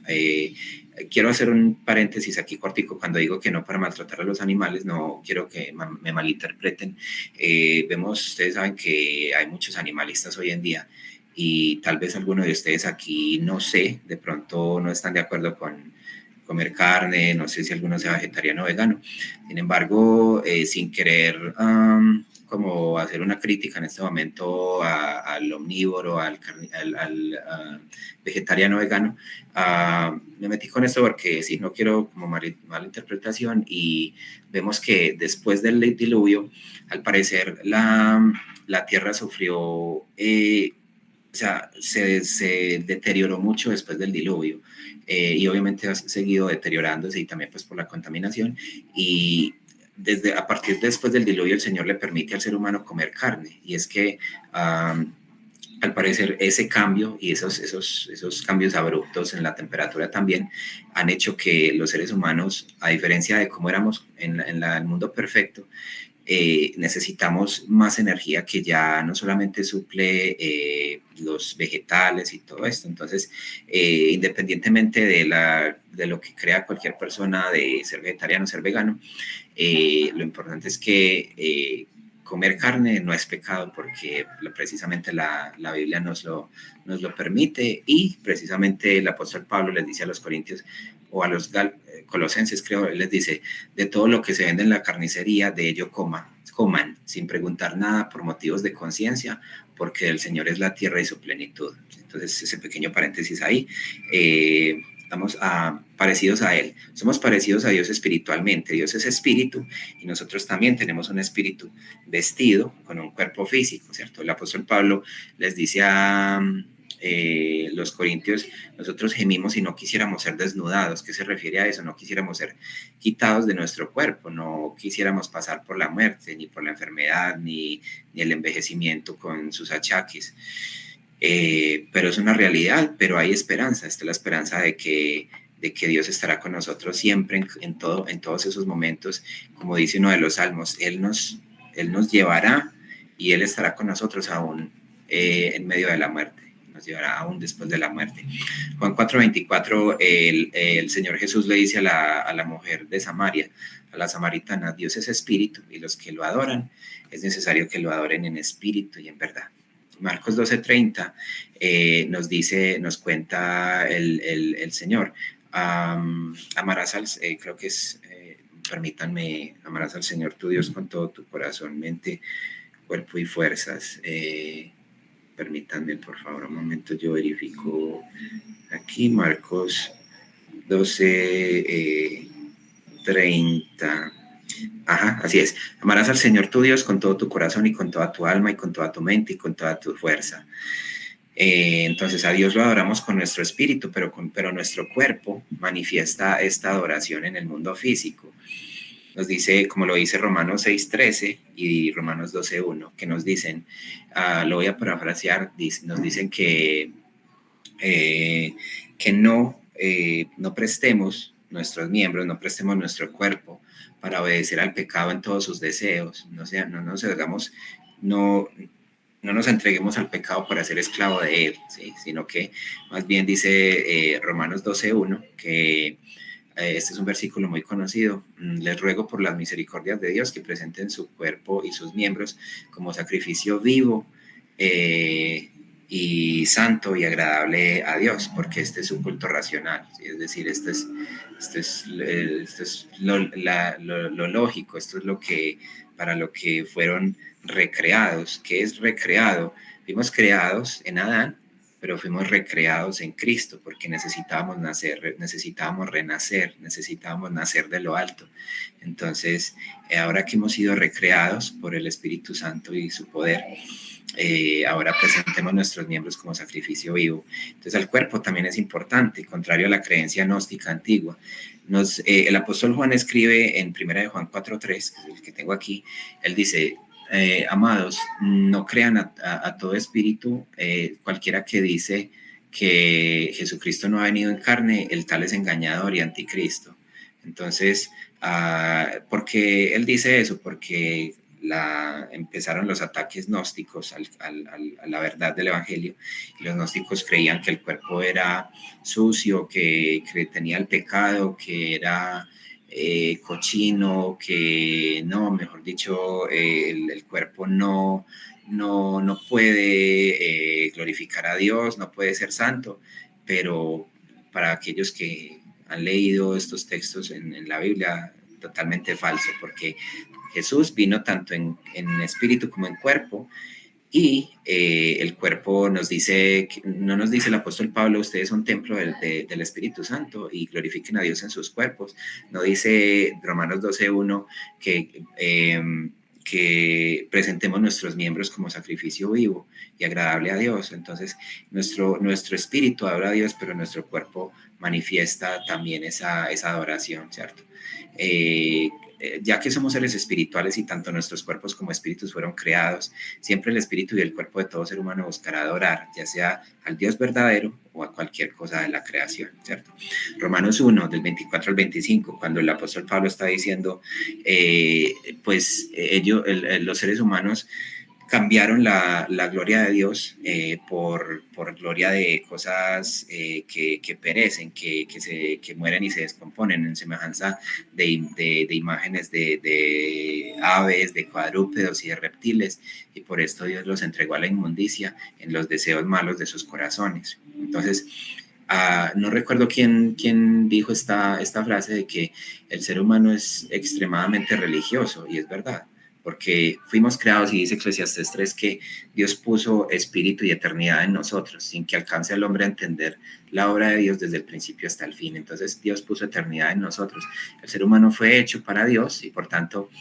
Quiero hacer un paréntesis aquí cortico cuando digo que no para maltratar a los animales, no quiero que me malinterpreten. Ustedes saben que hay muchos animalistas hoy en día, y tal vez algunos de ustedes aquí, no sé, de pronto no están de acuerdo con comer carne, no sé si alguno sea vegetariano o vegano. Sin embargo, sin querer como hacer una crítica en este momento al omnívoro, al vegetariano vegano, me metí con esto porque sí, no quiero como mala interpretación, y vemos que después del diluvio, al parecer la tierra sufrió, o sea, se deterioró mucho después del diluvio, y obviamente ha seguido deteriorándose, y también pues por la contaminación, y a partir después del diluvio el Señor le permite al ser humano comer carne, y es que al parecer ese cambio y esos cambios abruptos en la temperatura también han hecho que los seres humanos, a diferencia de cómo éramos en el mundo perfecto, necesitamos más energía que ya no solamente suple los vegetales y todo esto. Entonces, independientemente de lo que crea cualquier persona de ser vegetariano o ser vegano, lo importante es que comer carne no es pecado, porque precisamente la Biblia nos lo permite, y precisamente el apóstol Pablo les dice a los corintios, o a los colosenses, creo, les dice, de todo lo que se vende en la carnicería, de ello coman, sin preguntar nada por motivos de conciencia, porque del Señor es la tierra y su plenitud. Entonces, ese pequeño paréntesis ahí. Estamos parecidos a Él. Somos parecidos a Dios espiritualmente. Dios es espíritu, y nosotros también tenemos un espíritu vestido con un cuerpo físico, ¿cierto? El apóstol Pablo les dice a los corintios, nosotros gemimos y no quisiéramos ser desnudados. ¿Qué se refiere a eso? No quisiéramos ser quitados de nuestro cuerpo, no quisiéramos pasar por la muerte, ni por la enfermedad, ni el envejecimiento con sus achaques. Pero es una realidad, pero hay esperanza. Esta es la esperanza de que Dios estará con nosotros siempre en todos esos momentos. Como dice uno de los salmos, Él nos llevará, y Él estará con nosotros aún en medio de la muerte, nos llevará aún después de la muerte. Juan 4:24, el Señor Jesús le dice a la mujer de Samaria, a la samaritana, Dios es espíritu, y los que lo adoran es necesario que lo adoren en espíritu y en verdad. Marcos 12:30 nos cuenta el Señor, amarás creo que es, permítanme, amarás al Señor tu Dios con todo tu corazón, mente, cuerpo y fuerzas. Permítanme por favor un momento, yo verifico aquí. Marcos 12:30. Ajá, así es. Amarás al Señor tu Dios con todo tu corazón y con toda tu alma y con toda tu mente y con toda tu fuerza. Entonces a Dios lo adoramos con nuestro espíritu, pero nuestro cuerpo manifiesta esta adoración en el mundo físico. Nos dice, como lo dice Romanos 6:13 y Romanos 12:1, que nos dicen, lo voy a parafrasear, nos dicen que no prestemos nuestros miembros, no prestemos nuestro cuerpo para obedecer al pecado en todos sus deseos. No nos entreguemos al pecado para ser esclavo de él, ¿sí? Sino que más bien dice Romanos 12:1, que este es un versículo muy conocido. Les ruego por las misericordias de Dios que presenten su cuerpo y sus miembros como sacrificio vivo, y santo y agradable a Dios, porque este es un culto racional, ¿sí? Es decir, esto es lo lógico, esto es lo que, para lo que fueron recreados. ¿Qué es recreado? Fuimos creados en Adán, pero fuimos recreados en Cristo, porque necesitábamos nacer, necesitábamos renacer, necesitábamos nacer de lo alto. Entonces, ahora que hemos sido recreados por el Espíritu Santo y su poder, ahora presentemos nuestros miembros como sacrificio vivo. Entonces el cuerpo también es importante, contrario a la creencia gnóstica antigua. El apóstol Juan escribe en 1 de Juan 4:3, el que tengo aquí, él dice, amados, no crean a todo espíritu, cualquiera que dice que Jesucristo no ha venido en carne, el tal es engañador y anticristo. Entonces, ¿por qué él dice eso? Porque empezaron los ataques gnósticos a la verdad del Evangelio, y los gnósticos creían que el cuerpo era sucio, que tenía el pecado, que era cochino, que no, mejor dicho, el cuerpo no puede glorificar a Dios, no puede ser santo, pero para aquellos que han leído estos textos en la Biblia, totalmente falso, porque Jesús vino tanto en espíritu como en cuerpo, y el cuerpo nos dice, no nos dice el apóstol Pablo, ustedes son templo del Espíritu Santo y glorifiquen a Dios en sus cuerpos. No dice Romanos 12:1 que presentemos nuestros miembros como sacrificio vivo y agradable a Dios. Entonces, nuestro espíritu adora a Dios, pero nuestro cuerpo manifiesta también esa adoración, ¿cierto? Ya que somos seres espirituales y tanto nuestros cuerpos como espíritus fueron creados, siempre el espíritu y el cuerpo de todo ser humano buscará adorar, ya sea al Dios verdadero o a cualquier cosa de la creación, ¿cierto? Romanos 1, del 24 al 25, cuando el apóstol Pablo está diciendo, los seres humanos cambiaron la gloria de Dios por gloria de cosas que perecen, que mueren y se descomponen, en semejanza de imágenes de aves, de cuadrúpedos y de reptiles, y por esto Dios los entregó a la inmundicia en los deseos malos de sus corazones. Entonces, no recuerdo quién dijo esta frase de que el ser humano es extremadamente religioso, y es verdad, porque fuimos creados, y dice Eclesiastés 3 que Dios puso espíritu y eternidad en nosotros, sin que alcance el hombre a entender la obra de Dios desde el principio hasta el fin. Entonces Dios puso eternidad en nosotros. El ser humano fue hecho para Dios, y por tanto,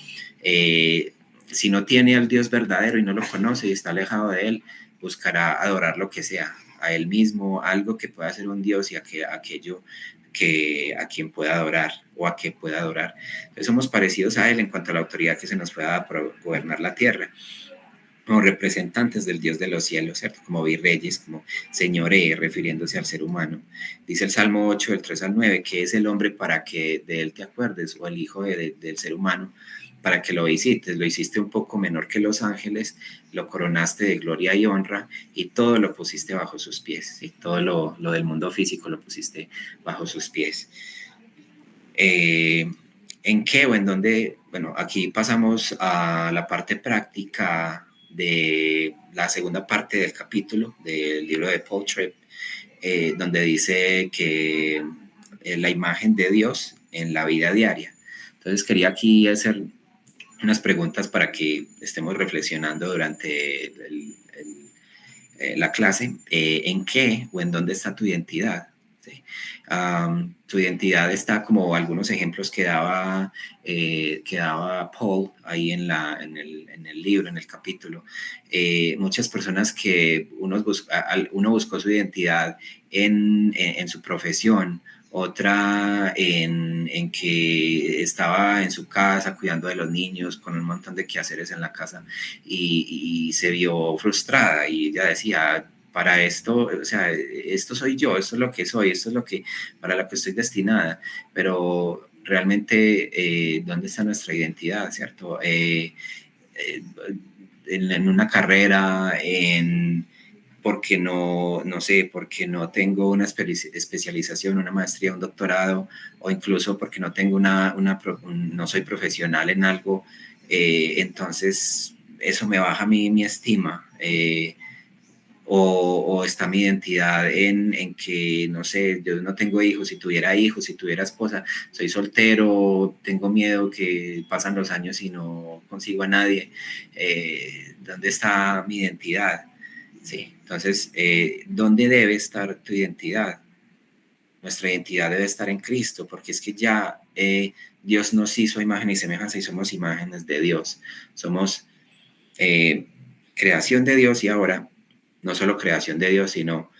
si no tiene al Dios verdadero y no lo conoce y está alejado de él, buscará adorar lo que sea, a él mismo, algo que pueda ser un Dios, y aquello a quien pueda adorar o a que pueda adorar. Entonces somos parecidos a él en cuanto a la autoridad que se nos pueda dar para gobernar la tierra, como representantes del Dios de los cielos, ¿cierto? Como virreyes, como señores, refiriéndose al ser humano. Dice el Salmo 8, del 3 al 9, que es el hombre para que de él te acuerdes, o el hijo del ser humano para que lo visites. Lo hiciste un poco menor que los ángeles, lo coronaste de gloria y honra, y todo lo pusiste bajo sus pies, ¿sí? Todo lo del mundo físico lo pusiste bajo sus pies. ¿En qué o en dónde? Bueno, aquí pasamos a la parte práctica de la segunda parte del capítulo del libro de Paul Tripp, donde dice que la imagen de Dios en la vida diaria. Entonces quería aquí hacer unas preguntas para que estemos reflexionando durante la clase. ¿En qué o en dónde está tu identidad? ¿Sí? Tu identidad está, como algunos ejemplos que daba Paul ahí en el libro, en el capítulo. Muchas personas que uno buscó su identidad en su profesión, otra en que estaba en su casa cuidando de los niños, con un montón de quehaceres en la casa, y se vio frustrada, y ella decía, para esto, o sea, esto soy yo, esto es lo que soy, esto es lo que, para lo que estoy destinada, pero realmente, ¿dónde está nuestra identidad, cierto? En una carrera, porque no sé, porque no tengo una especialización, una maestría, un doctorado, o incluso porque no tengo no soy profesional en algo, entonces eso me baja mi estima. o está mi identidad en que, no sé, yo no tengo hijos, si tuviera esposa, soy soltero, tengo miedo que pasan los años y no consigo a nadie. ¿Dónde está mi identidad? Sí, entonces, ¿dónde debe estar tu identidad? Nuestra identidad debe estar en Cristo, porque es que ya Dios nos hizo imagen y semejanza y somos imágenes de Dios. Somos creación de Dios y ahora no solo creación de Dios, sino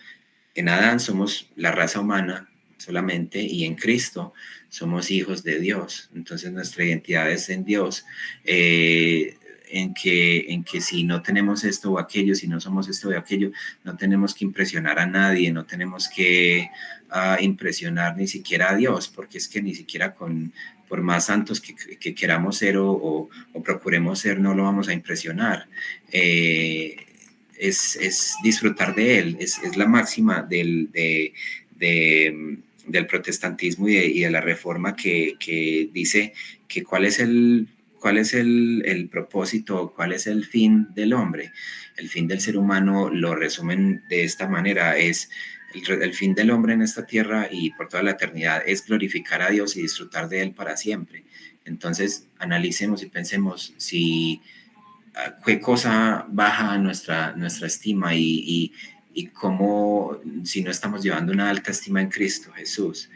en Adán somos la raza humana solamente y en Cristo somos hijos de Dios. Entonces nuestra identidad es en Dios. En que si no tenemos esto o aquello, si no somos esto o aquello, no tenemos que impresionar a nadie, no tenemos que impresionar ni siquiera a Dios, porque es que ni siquiera por más santos que queramos ser o procuremos ser, no lo vamos a impresionar. Es disfrutar de Él, es la máxima del protestantismo y de la reforma que dice que cuál es el propósito, cuál es el fin del hombre. El fin del ser humano lo resumen de esta manera, es el fin del hombre en esta tierra y por toda la eternidad es glorificar a Dios y disfrutar de Él para siempre. Entonces, analicemos y pensemos si qué cosa baja nuestra estima y cómo, si no estamos llevando una alta estima en Cristo Jesús.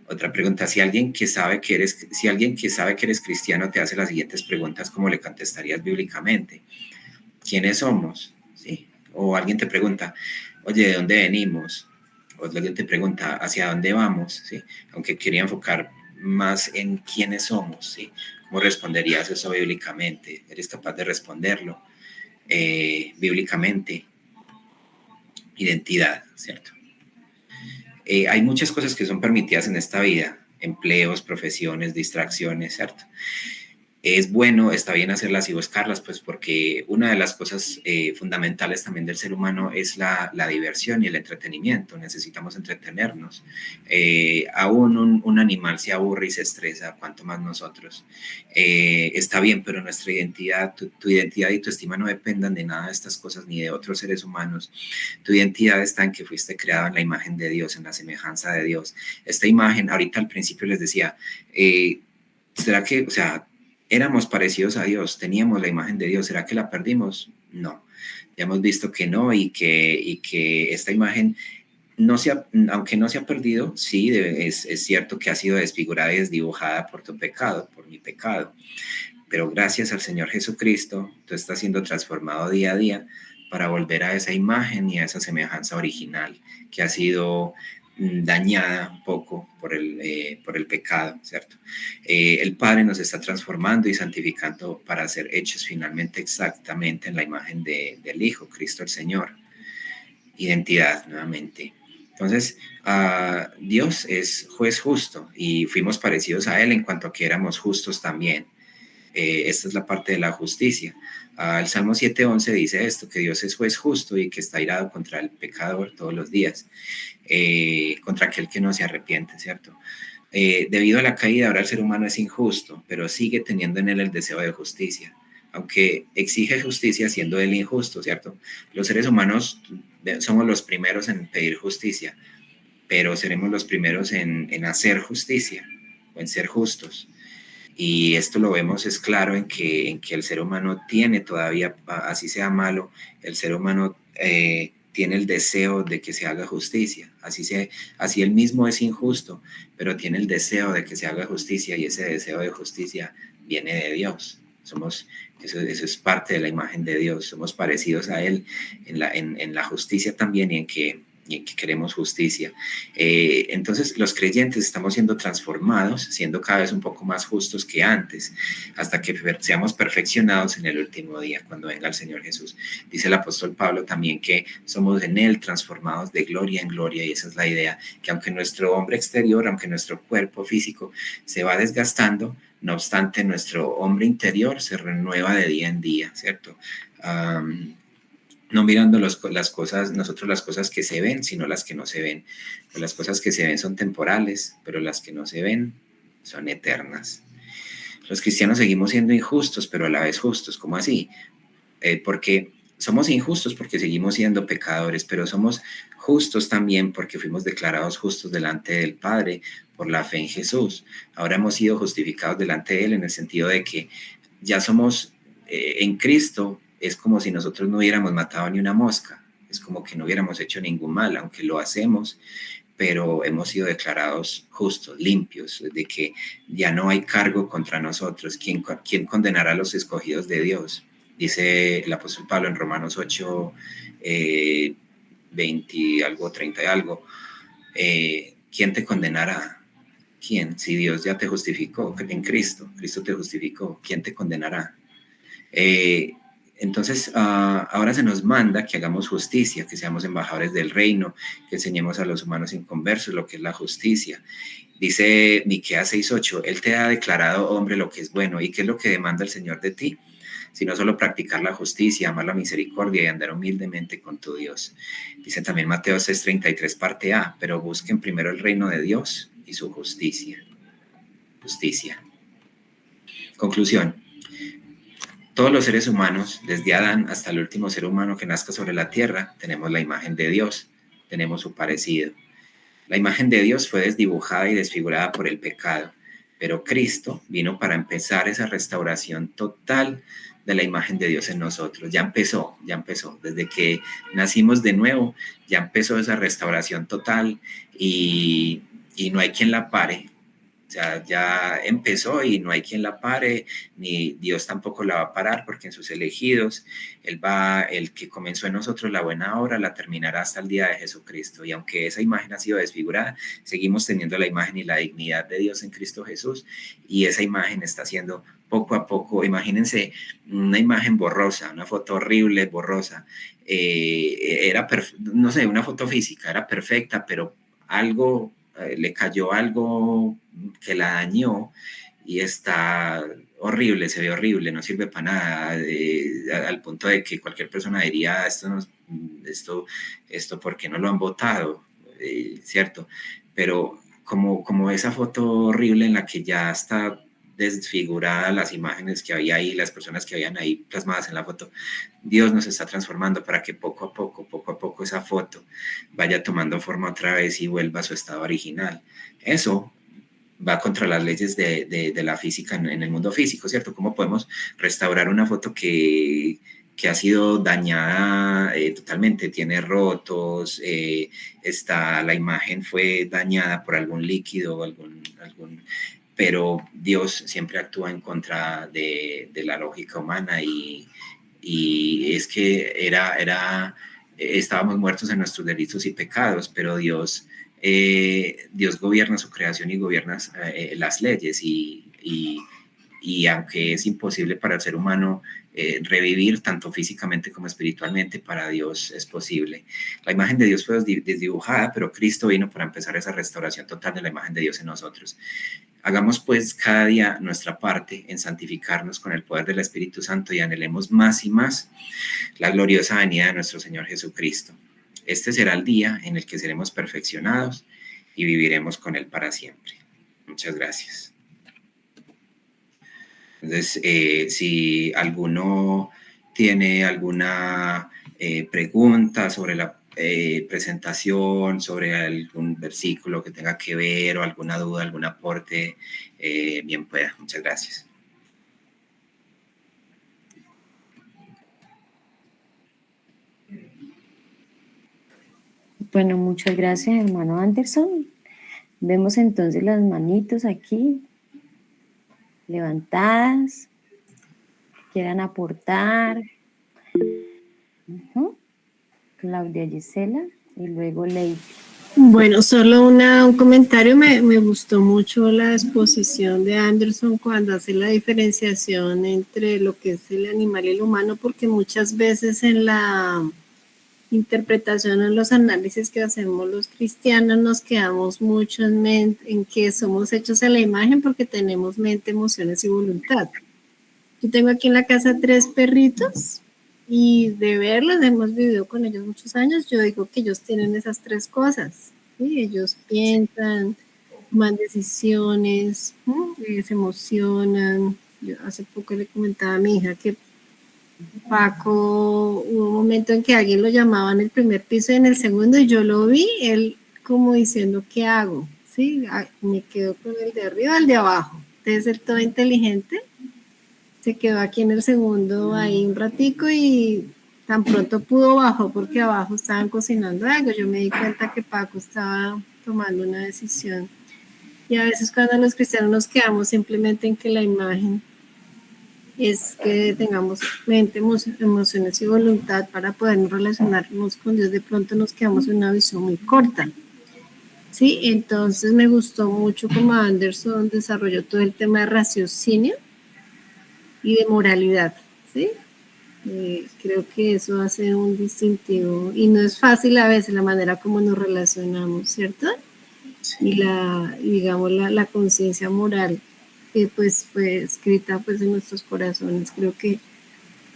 Otra pregunta, si alguien que sabe que eres cristiano te hace las siguientes preguntas, ¿cómo le contestarías bíblicamente? ¿Quiénes somos? ¿Sí? O alguien te pregunta, oye, ¿de dónde venimos? O alguien te pregunta, ¿hacia dónde vamos? ¿Sí? Aunque quería enfocar más en quiénes somos, ¿sí? ¿Cómo responderías eso bíblicamente? ¿Eres capaz de responderlo bíblicamente? Identidad, ¿cierto? Hay muchas cosas que son permitidas en esta vida, empleos, profesiones, distracciones, ¿cierto? Es bueno, está bien hacerlas y buscarlas, pues porque una de las cosas fundamentales también del ser humano es la diversión y el entretenimiento. Necesitamos entretenernos. Aún un animal se aburre y se estresa, cuanto más nosotros. Está bien, pero nuestra identidad, tu identidad y tu estima no dependan de nada de estas cosas ni de otros seres humanos. Tu identidad está en que fuiste creado en la imagen de Dios, en la semejanza de Dios. Esta imagen, ahorita al principio les decía, ¿será que, o sea, éramos parecidos a Dios, teníamos la imagen de Dios, ¿será que la perdimos? No, ya hemos visto que no y que esta imagen, aunque no se ha perdido, sí, es cierto que ha sido desfigurada y desdibujada por tu pecado, por mi pecado, pero gracias al Señor Jesucristo, tú estás siendo transformado día a día para volver a esa imagen y a esa semejanza original que ha sido dañada un poco por el pecado, ¿cierto? El Padre nos está transformando y santificando para ser hechos finalmente exactamente en la imagen del Hijo, Cristo el Señor. Identidad, nuevamente. Entonces, Dios es juez justo y fuimos parecidos a Él en cuanto a que éramos justos también. Esta es la parte de la justicia. El Salmo 7:11 dice esto, que Dios es juez justo y que está irado contra el pecador todos los días, contra aquel que no se arrepiente, ¿cierto? Debido a la caída, ahora el ser humano es injusto, pero sigue teniendo en él el deseo de justicia, aunque exige justicia siendo él injusto, ¿cierto? Los seres humanos somos los primeros en pedir justicia, pero seremos los primeros en hacer justicia o en ser justos. Y esto lo vemos, es claro, en que el ser humano tiene todavía, así sea malo, el ser humano tiene el deseo de que se haga justicia. Así él mismo es injusto, pero tiene el deseo de que se haga justicia y ese deseo de justicia viene de Dios. Eso es parte de la imagen de Dios. Somos parecidos a Él en la justicia también y en que queremos justicia. Entonces los creyentes estamos siendo transformados, siendo cada vez un poco más justos que antes, hasta que seamos perfeccionados en el último día, cuando venga el Señor Jesús. Dice el apóstol Pablo también que somos en Él transformados de gloria en gloria, y esa es la idea, que aunque nuestro hombre exterior, aunque nuestro cuerpo físico se va desgastando, no obstante nuestro hombre interior se renueva de día en día, ¿cierto? No mirando las cosas que se ven, sino las que no se ven. Pues las cosas que se ven son temporales, pero las que no se ven son eternas. Los cristianos seguimos siendo injustos, pero a la vez justos. ¿Cómo así? Porque somos injustos porque seguimos siendo pecadores, pero somos justos también porque fuimos declarados justos delante del Padre por la fe en Jesús. Ahora hemos sido justificados delante de Él en el sentido de que ya somos en Cristo, es como si nosotros no hubiéramos matado ni una mosca, es como que no hubiéramos hecho ningún mal, aunque lo hacemos, pero hemos sido declarados justos, limpios, de que ya no hay cargo contra nosotros. ¿Quién condenará a los escogidos de Dios? Dice el apóstol Pablo en Romanos 8, 20 y algo, 30 y algo. ¿Quién te condenará? ¿Quién? Si Dios ya te justificó en Cristo, Cristo te justificó, ¿quién te condenará? Entonces, ahora se nos manda que hagamos justicia, que seamos embajadores del reino, que enseñemos a los humanos inconversos lo que es la justicia. Dice Miqueas 6:8, Él te ha declarado, hombre, lo que es bueno. ¿Y qué es lo que demanda el Señor de ti? Sino solo practicar la justicia, amar la misericordia y andar humildemente con tu Dios. Dice también Mateo 6:33, parte A, pero busquen primero el reino de Dios y su justicia. Justicia. Conclusión. Todos los seres humanos, desde Adán hasta el último ser humano que nazca sobre la tierra, tenemos la imagen de Dios, tenemos su parecido. La imagen de Dios fue desdibujada y desfigurada por el pecado, pero Cristo vino para empezar esa restauración total de la imagen de Dios en nosotros. Ya empezó, desde que nacimos de nuevo, ya empezó esa restauración total y no hay quien la pare. O sea, ya empezó y no hay quien la pare, ni Dios tampoco la va a parar, porque en sus elegidos, el que comenzó en nosotros la buena obra, la terminará hasta el día de Jesucristo. Y aunque esa imagen ha sido desfigurada, seguimos teniendo la imagen y la dignidad de Dios en Cristo Jesús, y esa imagen está siendo poco a poco, imagínense una imagen borrosa, una foto horrible, borrosa, no sé, una foto física, era perfecta, pero algo le cayó algo que la dañó y está horrible, se ve horrible, no sirve para nada, al punto de que cualquier persona diría, esto ¿por qué no lo han votado? ¿Cierto? Pero como esa foto horrible en la que ya está desfigurada las imágenes que había ahí, las personas que habían ahí plasmadas en la foto, Dios nos está transformando para que poco a poco esa foto vaya tomando forma otra vez y vuelva a su estado original. Eso va contra las leyes de la física en el mundo físico, ¿cierto? ¿Cómo podemos restaurar una foto que ha sido dañada totalmente? Tiene rotos, la imagen fue dañada por algún líquido, pero Dios siempre actúa en contra de la lógica humana y es que estábamos muertos en nuestros delitos y pecados, pero Dios gobierna su creación y gobierna las leyes y aunque es imposible para el ser humano revivir tanto físicamente como espiritualmente, para Dios es posible. La imagen de Dios fue desdibujada, pero Cristo vino para empezar esa restauración total de la imagen de Dios en nosotros. Hagamos pues cada día nuestra parte en santificarnos con el poder del Espíritu Santo y anhelemos más y más la gloriosa venida de nuestro Señor Jesucristo. Este será el día en el que seremos perfeccionados y viviremos con Él para siempre. Muchas gracias. Entonces, si alguno tiene alguna pregunta sobre la presentación, sobre algún versículo que tenga que ver o alguna duda, algún aporte, bien pueda. Muchas gracias. Bueno, muchas gracias, hermano Anderson. Vemos entonces las manitos aquí levantadas, quieran aportar. Claudia Gisela y luego Lady. Bueno, solo un comentario, me gustó mucho la exposición de Anderson cuando hace la diferenciación entre lo que es el animal y el humano, porque muchas veces en la interpretación, en los análisis que hacemos los cristianos, nos quedamos mucho en que somos hechos a la imagen porque tenemos mente, emociones y voluntad. Yo tengo aquí en la casa 3 perritos y de verlos, hemos vivido con ellos muchos años, yo digo que ellos tienen esas 3 cosas, ¿sí? Ellos piensan, toman decisiones, se emocionan. Yo hace poco le comentaba a mi hija que Paco, hubo un momento en que alguien lo llamaba en el primer piso y en el segundo, y yo lo vi, él como diciendo, ¿qué hago? ¿Sí? Me quedo con el de arriba, el de abajo. Debe ser todo inteligente. Se quedó aquí en el segundo ahí un ratico y tan pronto pudo bajó porque abajo estaban cocinando algo. Yo me di cuenta que Paco estaba tomando una decisión. Y a veces cuando los cristianos nos quedamos simplemente en que la imagen es que tengamos mente, emociones y voluntad para podernos relacionarnos con Dios, de pronto nos quedamos en una visión muy corta. Sí, entonces me gustó mucho como Anderson desarrolló todo el tema de raciocinio y de moralidad, ¿sí? Creo que eso hace un distintivo y no es fácil a veces la manera como nos relacionamos, ¿cierto? Sí. Y digamos, la conciencia moral que pues fue escrita pues en nuestros corazones, creo que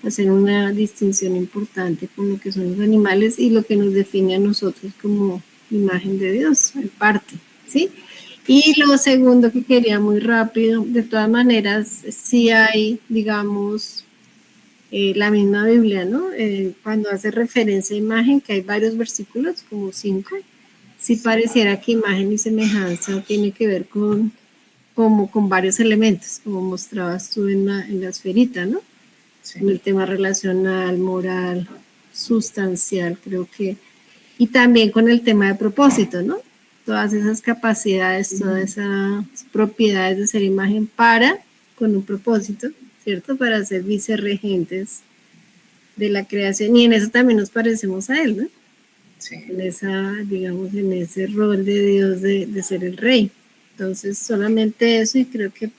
hacer una distinción importante con lo que son los animales y lo que nos define a nosotros como imagen de Dios, en parte, ¿sí? Y lo segundo que quería muy rápido, de todas maneras, sí hay, digamos, la misma Biblia, ¿no? Cuando hace referencia a imagen, que hay varios versículos, como 5, sí pareciera que imagen y semejanza tiene que ver con varios elementos, como mostrabas tú en la esferita, ¿no? Sí. En el tema relacional, moral, sustancial, creo que, y también con el tema de propósito, ¿no? Todas esas capacidades, todas esas propiedades de ser imagen con un propósito, ¿cierto? Para ser vicerregentes de la creación, y en eso también nos parecemos a él, ¿no? Sí. En esa, digamos, en ese rol de Dios de ser el rey. Entonces, solamente eso, y creo que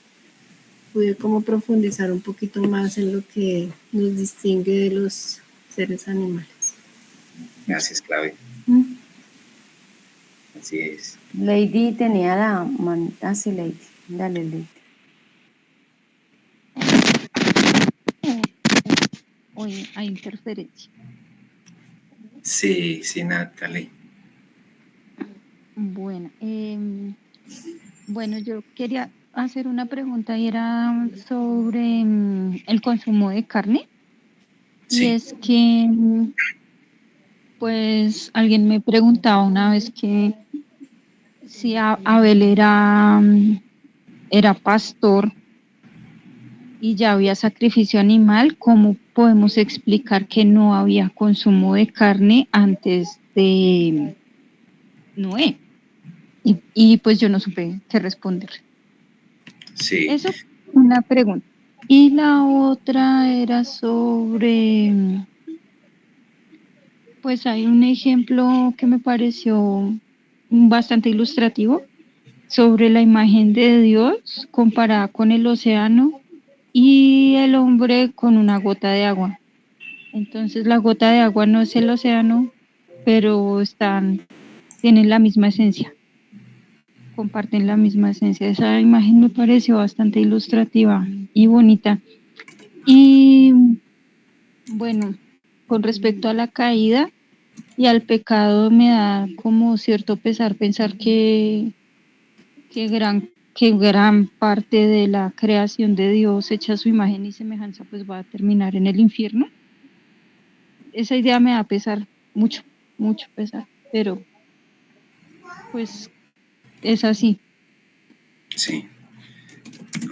pude como profundizar un poquito más en lo que nos distingue de los seres animales. Gracias, Claudia. Así es. Lady tenía la mano. Ah, sí, Lady. Dale, Lady. Hoy hay interferencia. Sí, sí, Natalie. Bueno, yo quería hacer una pregunta y era sobre el consumo de carne. Sí. Y es que, pues, alguien me preguntaba una vez que si Abel era pastor y ya había sacrificio animal, ¿cómo podemos explicar que no había consumo de carne antes de Noé? Y pues yo no supe qué responder. Sí. Eso, una pregunta. Y la otra era sobre, pues hay un ejemplo que me pareció bastante ilustrativo sobre la imagen de Dios comparada con el océano y el hombre con una gota de agua. Entonces la gota de agua no es el océano, pero tienen la misma esencia, comparten la misma esencia. Esa imagen me pareció bastante ilustrativa y bonita. Y bueno, con respecto a la caída y al pecado, me da como cierto pesar pensar que gran parte de la creación de Dios hecha a su imagen y semejanza pues va a terminar en el infierno. Esa idea me da pesar, mucho, mucho pesar, pero pues es así. Sí.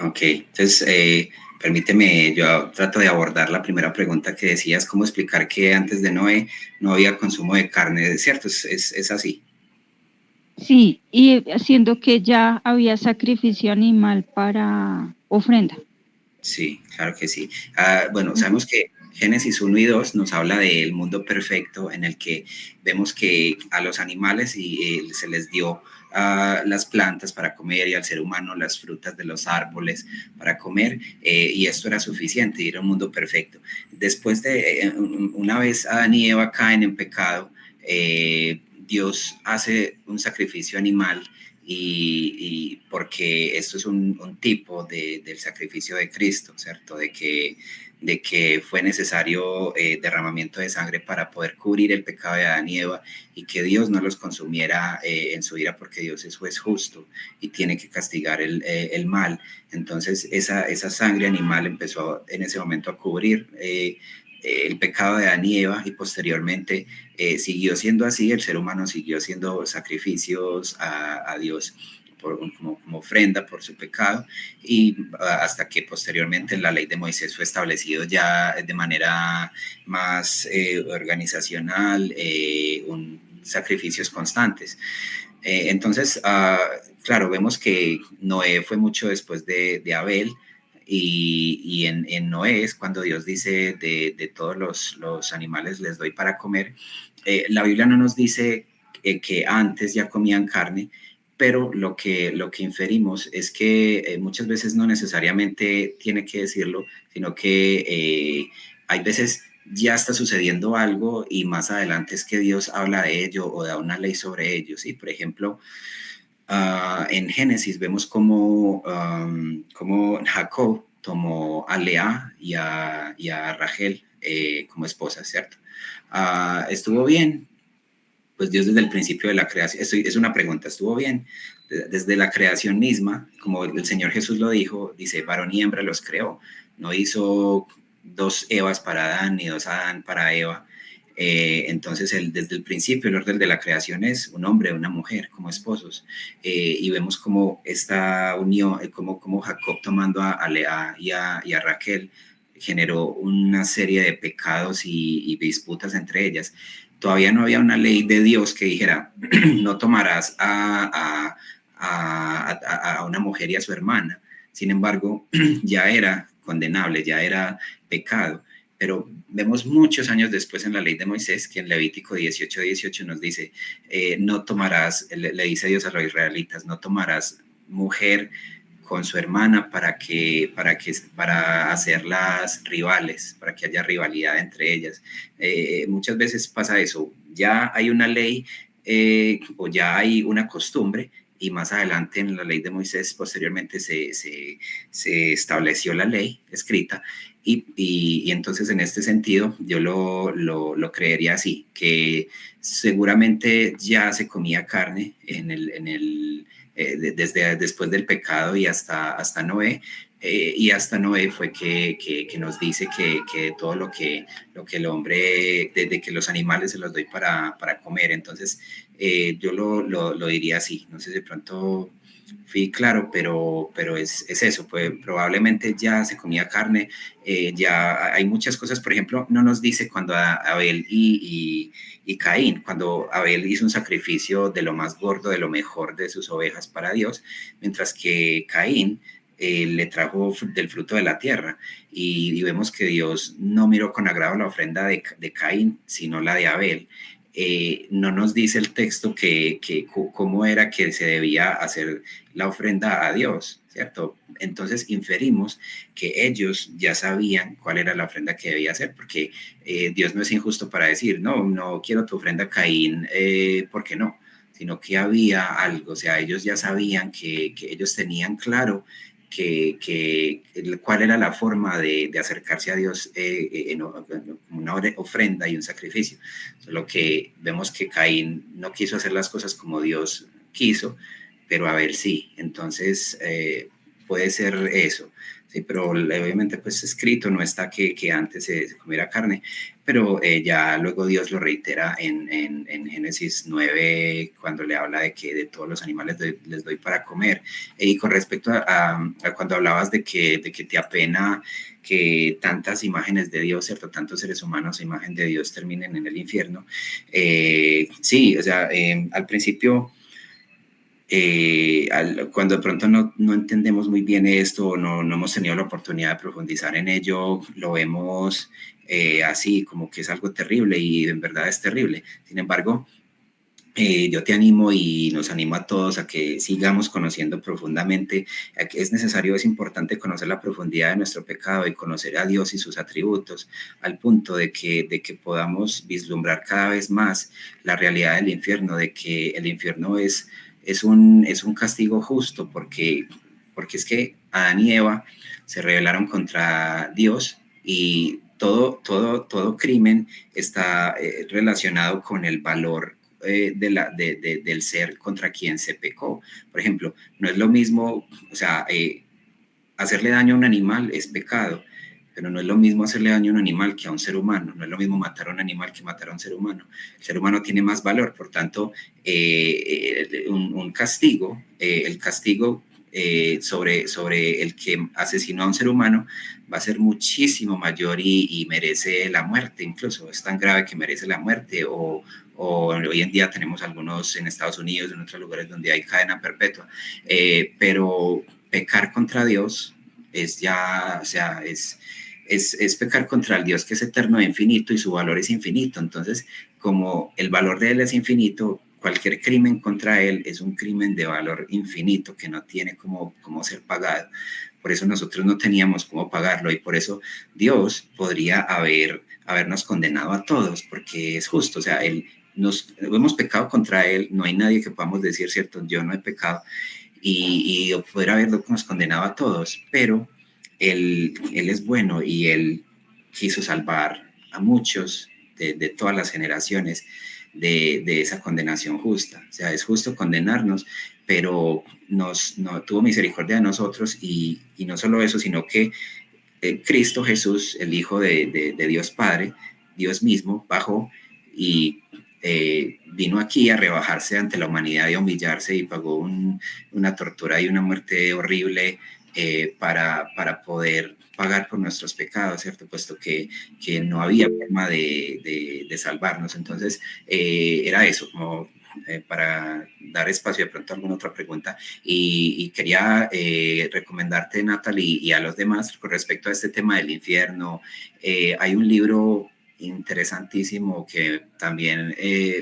Ok, entonces permíteme, yo trato de abordar la primera pregunta que decías, ¿cómo explicar que antes de Noé no había consumo de carne? ¿Cierto? Es así. Sí, y haciendo que ya había sacrificio animal para ofrenda. Sí, claro que sí. Bueno, sabemos que Génesis 1 y 2 nos habla del mundo perfecto en el que vemos que a los animales se les dio las plantas para comer y al ser humano las frutas de los árboles para comer y esto era suficiente y era un mundo perfecto. Después de una vez Adán y Eva caen en pecado, Dios hace un sacrificio animal y porque esto es un tipo del sacrificio de Cristo, ¿cierto? De que fue necesario derramamiento de sangre para poder cubrir el pecado de Adán y Eva, y que Dios no los consumiera en su ira, porque Dios es juez justo y tiene que castigar el mal. Entonces esa sangre animal empezó en ese momento a cubrir el pecado de Adán y Eva, y posteriormente siguió siendo así. El ser humano siguió haciendo sacrificios a Dios como ofrenda por su pecado, y hasta que posteriormente en la ley de Moisés fue establecido ya de manera más organizacional sacrificios constantes. Entonces, claro, vemos que Noé fue mucho después de Abel, y en Noé es cuando Dios dice de todos los animales les doy para comer. La Biblia no nos dice que antes ya comían carne, pero lo que inferimos es que muchas veces no necesariamente tiene que decirlo, sino que hay veces ya está sucediendo algo y más adelante es que Dios habla de ello o da una ley sobre ello, ¿sí? Por ejemplo, en Génesis vemos cómo Jacob tomó a Lea y a Rachel como esposas, ¿cierto? ¿Estuvo bien? Pues Dios desde el principio de la creación, esto es una pregunta, ¿estuvo bien? Desde la creación misma, como el Señor Jesús lo dijo, dice, varón y hembra los creó. No hizo 2 Evas para Adán ni 2 Adán para Eva. Entonces, desde el principio, el orden de la creación es un hombre y una mujer como esposos. Y vemos cómo esta unión, como Jacob tomando a Lea y a Raquel, generó una serie de pecados y disputas entre ellas. Todavía no había una ley de Dios que dijera, no tomarás a una mujer y a su hermana. Sin embargo, ya era condenable, ya era pecado. Pero vemos muchos años después en la ley de Moisés que en Levítico 18:18 nos dice, no tomarás, le dice Dios a los israelitas, no tomarás mujer con su hermana para hacerlas rivales, para que haya rivalidad entre ellas. Muchas veces pasa eso, ya hay una ley o ya hay una costumbre, y más adelante en la ley de Moisés posteriormente se estableció la ley escrita, y entonces en este sentido yo lo creería así, que seguramente ya se comía carne desde después del pecado y hasta Noé, y hasta Noé fue que nos dice que todo lo que el hombre, desde que los animales se los doy para comer. Entonces yo lo diría así, no sé si de pronto fui claro, pero es eso, pues probablemente ya se comía carne, ya hay muchas cosas. Por ejemplo, no nos dice cuando Abel y Caín, cuando Abel hizo un sacrificio de lo más gordo, de lo mejor de sus ovejas para Dios, mientras que Caín le trajo del fruto de la tierra, y vemos que Dios no miró con agrado la ofrenda de Caín, sino la de Abel. No nos dice el texto cómo era que se debía hacer la ofrenda a Dios, ¿cierto? Entonces inferimos que ellos ya sabían cuál era la ofrenda que debía hacer, porque Dios no es injusto para decir, no quiero tu ofrenda, Caín, ¿por qué no? Sino que había algo, o sea, ellos ya sabían que ellos tenían claro cuál era la forma de acercarse a Dios en una ofrenda y un sacrificio. Solo que vemos que Caín no quiso hacer las cosas como Dios quiso, pero Abel sí. Entonces puede ser eso. Sí, pero obviamente pues escrito no está que antes se comiera carne, pero ya luego Dios lo reitera en Génesis 9, cuando le habla de que de todos los animales les doy para comer. Y con respecto a cuando hablabas de que te apena que tantas imágenes de Dios, ¿cierto? Tantos seres humanos, imagen de Dios, terminen en el infierno. Sí, o sea, al principio, cuando de pronto no entendemos muy bien esto, o no hemos tenido la oportunidad de profundizar en ello, lo vemos así, como que es algo terrible, y en verdad es terrible. Sin embargo, yo te animo y nos animo a todos a que sigamos conociendo profundamente. Es necesario, es importante conocer la profundidad de nuestro pecado y conocer a Dios y sus atributos, al punto de que podamos vislumbrar cada vez más la realidad del infierno, de que el infierno es es un castigo justo, porque es que Adán y Eva se rebelaron contra Dios y todo crimen está relacionado con el valor del ser contra quien se pecó. Por ejemplo, no es lo mismo, o sea, hacerle daño a un animal es pecado, pero no es lo mismo hacerle daño a un animal que a un ser humano, no es lo mismo matar a un animal que matar a un ser humano. El ser humano tiene más valor, por tanto, un castigo, el castigo sobre el que asesinó a un ser humano va a ser muchísimo mayor y merece la muerte, incluso es tan grave que merece la muerte, o hoy en día tenemos algunos en Estados Unidos, en otros lugares donde hay cadena perpetua, pero pecar contra Dios es ya, o sea, es pecar contra el Dios que es eterno e infinito y su valor es infinito. Entonces, como el valor de Él es infinito, cualquier crimen contra Él es un crimen de valor infinito que no tiene cómo ser pagado. Por eso nosotros no teníamos cómo pagarlo y por eso Dios podría habernos condenado a todos, porque es justo, o sea, hemos pecado contra Él, no hay nadie que podamos decir, cierto, yo no he pecado, y poder habernos condenado a todos, pero él es bueno y Él quiso salvar a muchos de todas las generaciones de esa condenación justa. O sea, es justo condenarnos, pero no tuvo misericordia de nosotros y no solo eso, sino que Cristo Jesús, el Hijo de Dios Padre, Dios mismo, bajó y vino aquí a rebajarse ante la humanidad y a humillarse y pagó una tortura y una muerte horrible para poder pagar por nuestros pecados, ¿cierto? Puesto que no había forma de salvarnos. Entonces, era eso, como para dar espacio de pronto a alguna otra pregunta. Y quería recomendarte, Natalie, y a los demás con respecto a este tema del infierno. Hay un libro interesantísimo que también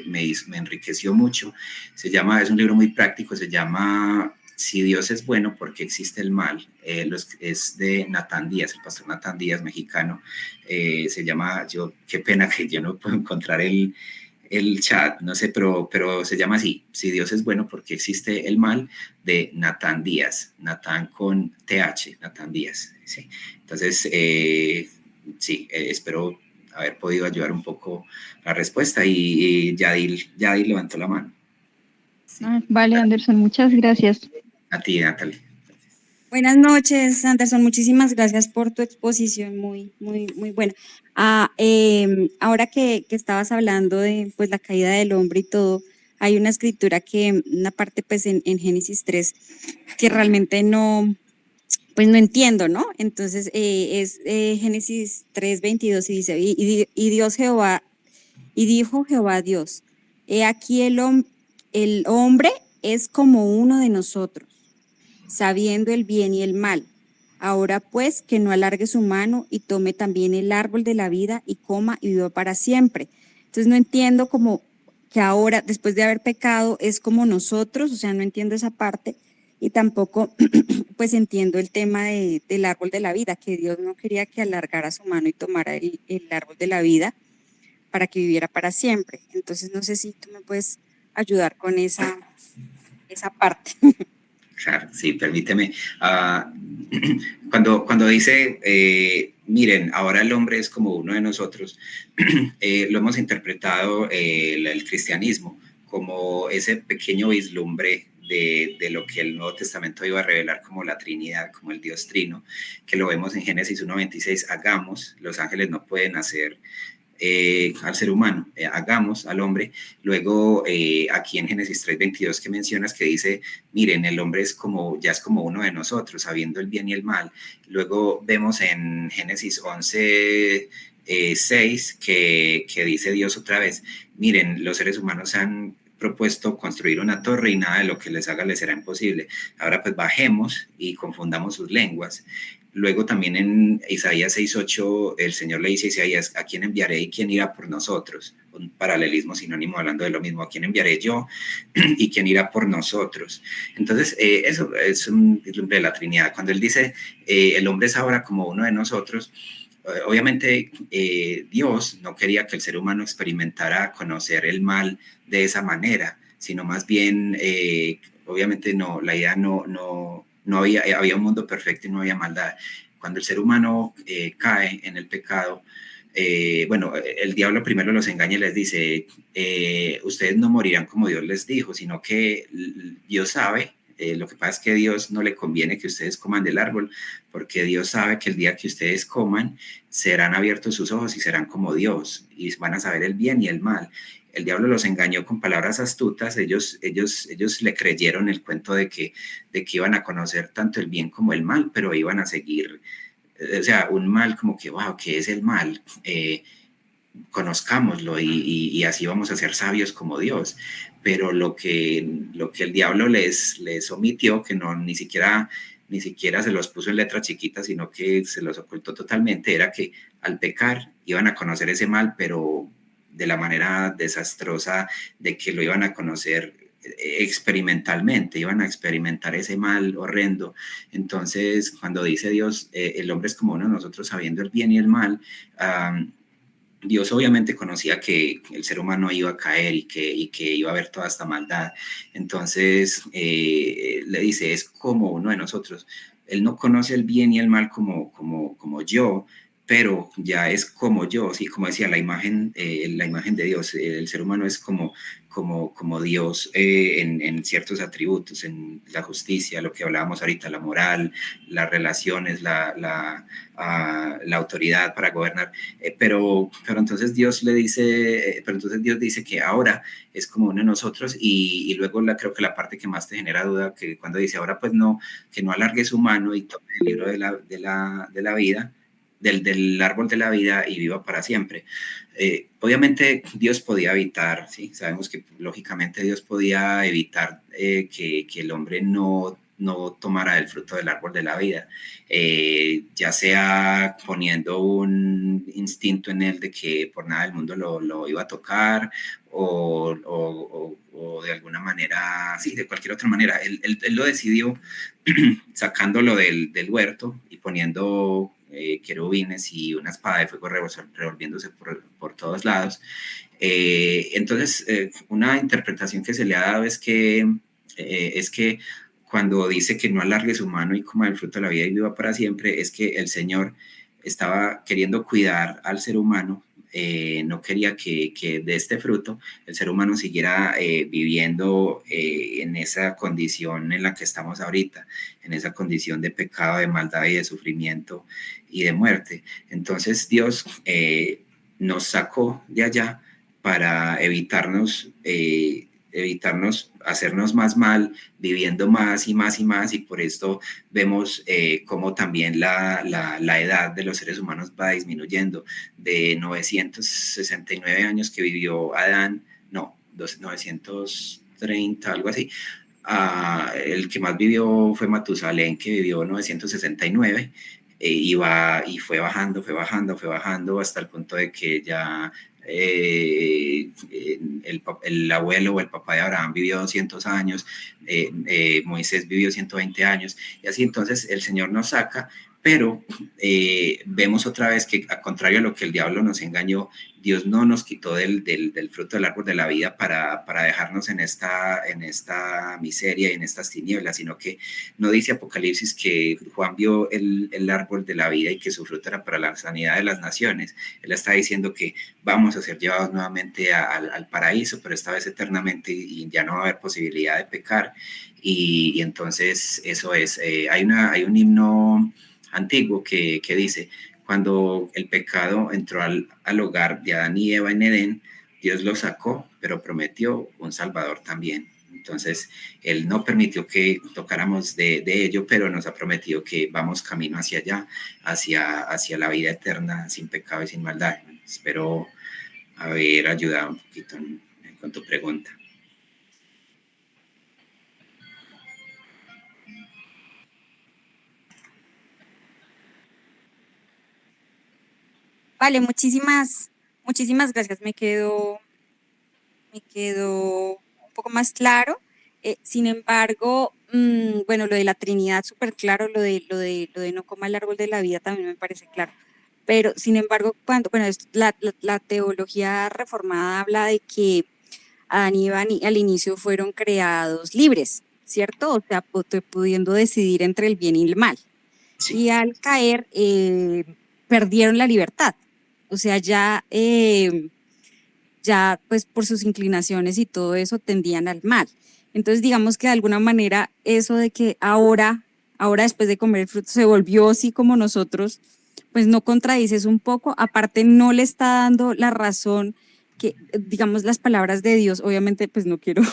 me enriqueció mucho. Es un libro muy práctico, se llama Si Dios es bueno, ¿por qué existe el mal? Es de Natán Díaz, el pastor Natán Díaz, mexicano. Se llama, qué pena que yo no puedo encontrar el chat, no sé, pero se llama así, Si Dios es bueno, ¿por qué existe el mal? De Natán Díaz, Natán con TH, Natán Díaz. ¿Sí? Entonces, sí, espero haber podido ayudar un poco la respuesta y Yadil levantó la mano. Sí. Vale, Anderson, muchas gracias. A ti, Natalie. Buenas noches, Anderson. Muchísimas gracias por tu exposición, muy buena. Ahora que estabas hablando de pues, la caída del hombre y todo, hay una escritura una parte pues en Génesis 3, que realmente no entiendo, ¿no? Entonces es Génesis 3:22 y dice, y Dios Jehová, y dijo Jehová Dios, he aquí el hombre es como uno de nosotros, sabiendo el bien y el mal. Ahora pues que no alargue su mano y tome también el árbol de la vida y coma y viva para siempre. Entonces no entiendo como que ahora, después de haber pecado, es como nosotros, o sea, no entiendo esa parte y tampoco pues entiendo el tema del árbol de la vida, que Dios no quería que alargara su mano y tomara el árbol de la vida para que viviera para siempre. Entonces no sé si tú me puedes ayudar con esa parte. Claro, sí, permíteme. Cuando dice, miren, ahora el hombre es como uno de nosotros, lo hemos interpretado el cristianismo como ese pequeño vislumbre de lo que el Nuevo Testamento iba a revelar como la Trinidad, como el Dios Trino, que lo vemos en Génesis 1:26, hagamos, los ángeles no pueden hacer al ser humano, hagamos al hombre. Luego aquí en Génesis 3:22 que mencionas que dice, miren, el hombre ya es como uno de nosotros, sabiendo el bien y el mal. Luego vemos en Génesis 11:6 que dice Dios otra vez, miren, los seres humanos han propuesto construir una torre y nada de lo que les haga les será imposible. Ahora pues bajemos y confundamos sus lenguas. Luego también en Isaías 6:8 el Señor le dice a Isaías, ¿a quién enviaré y quién irá por nosotros? Un paralelismo sinónimo hablando de lo mismo, ¿a quién enviaré yo y quién irá por nosotros? Entonces eso es un vislumbre de la Trinidad. Cuando él dice, el hombre es ahora como uno de nosotros, obviamente Dios no quería que el ser humano experimentara conocer el mal de esa manera, sino más bien, obviamente no, la idea no había un mundo perfecto y no había maldad. Cuando el ser humano cae en el pecado, bueno, el diablo primero los engaña y les dice, ustedes no morirán como Dios les dijo, sino que Dios sabe, lo que pasa es que a Dios no le conviene que ustedes coman del árbol, porque Dios sabe que el día que ustedes coman, serán abiertos sus ojos y serán como Dios, y van a saber el bien y el mal. El diablo los engañó con palabras astutas, ellos le creyeron el cuento de que iban a conocer tanto el bien como el mal, pero iban a seguir, o sea, un mal como que, wow, ¿qué es el mal? Conozcámoslo y así vamos a ser sabios como Dios. Pero lo que el diablo les omitió, que no ni siquiera se los puso en letra chiquita, sino que se los ocultó totalmente, era que al pecar iban a conocer ese mal, pero de la manera desastrosa de que lo iban a conocer experimentalmente, iban a experimentar ese mal horrendo. Entonces, cuando dice Dios, el hombre es como uno de nosotros sabiendo el bien y el mal, Dios obviamente conocía que el ser humano iba a caer y que iba a haber toda esta maldad. Entonces, le dice, es como uno de nosotros. Él no conoce el bien y el mal como yo, pero ya es como yo, sí, como decía, la imagen de Dios. El ser humano es como Dios en ciertos atributos, en la justicia, lo que hablábamos ahorita, la moral, las relaciones, la autoridad para gobernar. Pero entonces Dios le dice, pero entonces Dios dice que ahora es como uno de nosotros, y luego creo que la parte que más te genera duda, que cuando dice ahora pues no, que no alargue su mano y tome el libro de la vida, del árbol de la vida y viva para siempre. Obviamente Dios podía evitar, ¿sí? Sabemos que lógicamente Dios podía evitar que el hombre no tomara el fruto del árbol de la vida, ya sea poniendo un instinto en él de que por nada del mundo lo iba a tocar, o de alguna manera, sí, de cualquier otra manera. Él lo decidió sacándolo del huerto y poniendo querubines y una espada de fuego revolviéndose por todos lados. Entonces, una interpretación que se le ha dado es que cuando dice que no alargue su mano y coma el fruto de la vida y viva para siempre, es que el Señor estaba queriendo cuidar al ser humano, no quería que de este fruto el ser humano siguiera viviendo en esa condición en la que estamos ahorita, en esa condición de pecado, de maldad y de sufrimiento y de muerte. Entonces Dios nos sacó de allá para evitarnos hacernos más mal, viviendo más y más y más, y por esto vemos cómo también la edad de los seres humanos va disminuyendo. De 969 años que vivió Adán, no, 930, algo así, el que más vivió fue Matusalén, que vivió 969, y fue bajando hasta el punto de que ya el abuelo o el papá de Abraham vivió 200 años, Moisés vivió 120 años, y así. Entonces el Señor nos saca, pero vemos otra vez que, a contrario a lo que el diablo nos engañó, Dios no nos quitó del fruto del árbol de la vida para dejarnos en esta miseria y en estas tinieblas, sino que no dice Apocalipsis que Juan vio el árbol de la vida y que su fruto era para la sanidad de las naciones. Él está diciendo que vamos a ser llevados nuevamente al paraíso, pero esta vez eternamente, y ya no va a haber posibilidad de pecar. Y entonces eso es, hay un himno antiguo que dice: cuando el pecado entró al hogar de Adán y Eva en Edén, Dios lo sacó, pero prometió un Salvador también. Entonces, Él no permitió que tocáramos de ello, pero nos ha prometido que vamos camino hacia allá, hacia la vida eterna, sin pecado y sin maldad. Espero haber ayudado un poquito con tu pregunta. Vale, muchísimas gracias. Me quedó un poco más claro. Sin embargo, bueno, lo de la Trinidad súper claro, lo de no coma el árbol de la vida también me parece claro. Pero sin embargo, la teología reformada habla de que Adán y Eva al inicio fueron creados libres, ¿cierto? O sea, pudiendo decidir entre el bien y el mal. Sí. Y al caer, perdieron la libertad. O sea, ya pues por sus inclinaciones y todo eso tendían al mal. Entonces, digamos que de alguna manera eso de que ahora después de comer el fruto se volvió así como nosotros, pues no contradices un poco, aparte no le está dando la razón que, digamos, las palabras de Dios, obviamente pues no quiero,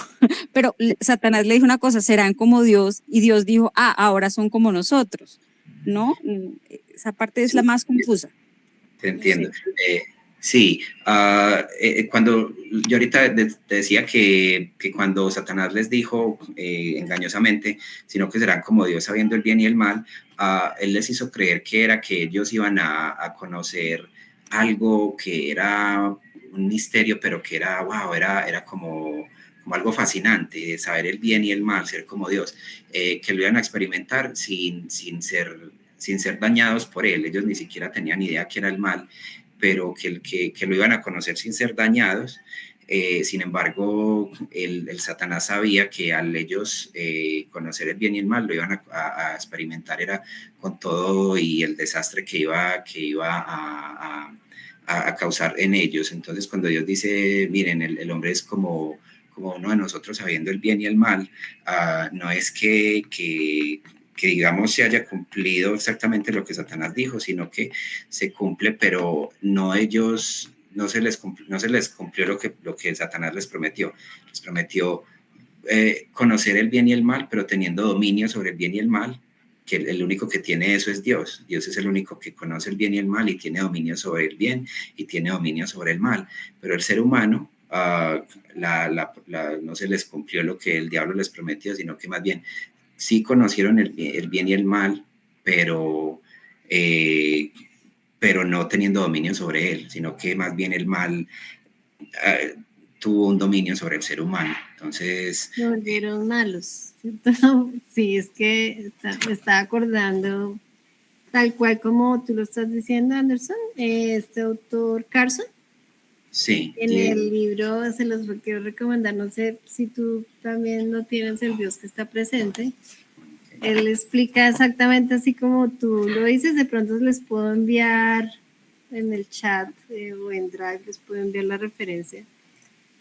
pero Satanás le dijo una cosa, serán como Dios, y Dios dijo, ahora son como nosotros, ¿no? Esa parte es Sí. la más confusa. Te entiendo. Sí, cuando yo ahorita te decía que cuando Satanás les dijo engañosamente, sino que serán como Dios sabiendo el bien y el mal, él les hizo creer que ellos iban a conocer algo que era un misterio, pero que era, wow, era como algo fascinante, saber el bien y el mal, ser como Dios, que lo iban a experimentar sin ser dañados por él. Ellos ni siquiera tenían idea que era el mal, pero que lo iban a conocer sin ser dañados. Sin embargo, el Satanás sabía que al ellos conocer el bien y el mal, lo iban a experimentar era con todo y el desastre que iba a causar en ellos. Entonces, cuando Dios dice, miren, el hombre es como uno de nosotros sabiendo el bien y el mal, no es que digamos se haya cumplido exactamente lo que Satanás dijo, sino que se cumple, pero no se les cumplió lo que Satanás les prometió. Les prometió conocer el bien y el mal, pero teniendo dominio sobre el bien y el mal, que el único que tiene eso es Dios. Dios es el único que conoce el bien y el mal y tiene dominio sobre el bien y tiene dominio sobre el mal. Pero el ser humano no se les cumplió lo que el diablo les prometió, sino que más bien sí conocieron el bien y el mal, pero no teniendo dominio sobre él, sino que más bien el mal tuvo un dominio sobre el ser humano. Entonces... Se volvieron malos, ¿cierto? Sí, es que me estaba acordando, tal cual como tú lo estás diciendo, Anderson, este autor Carson. Sí. En el libro se los quiero recomendar, no sé si tú también no tienes el Dios que está presente. Él explica exactamente así como tú lo dices, de pronto les puedo enviar en el chat o en Drive, les puedo enviar la referencia.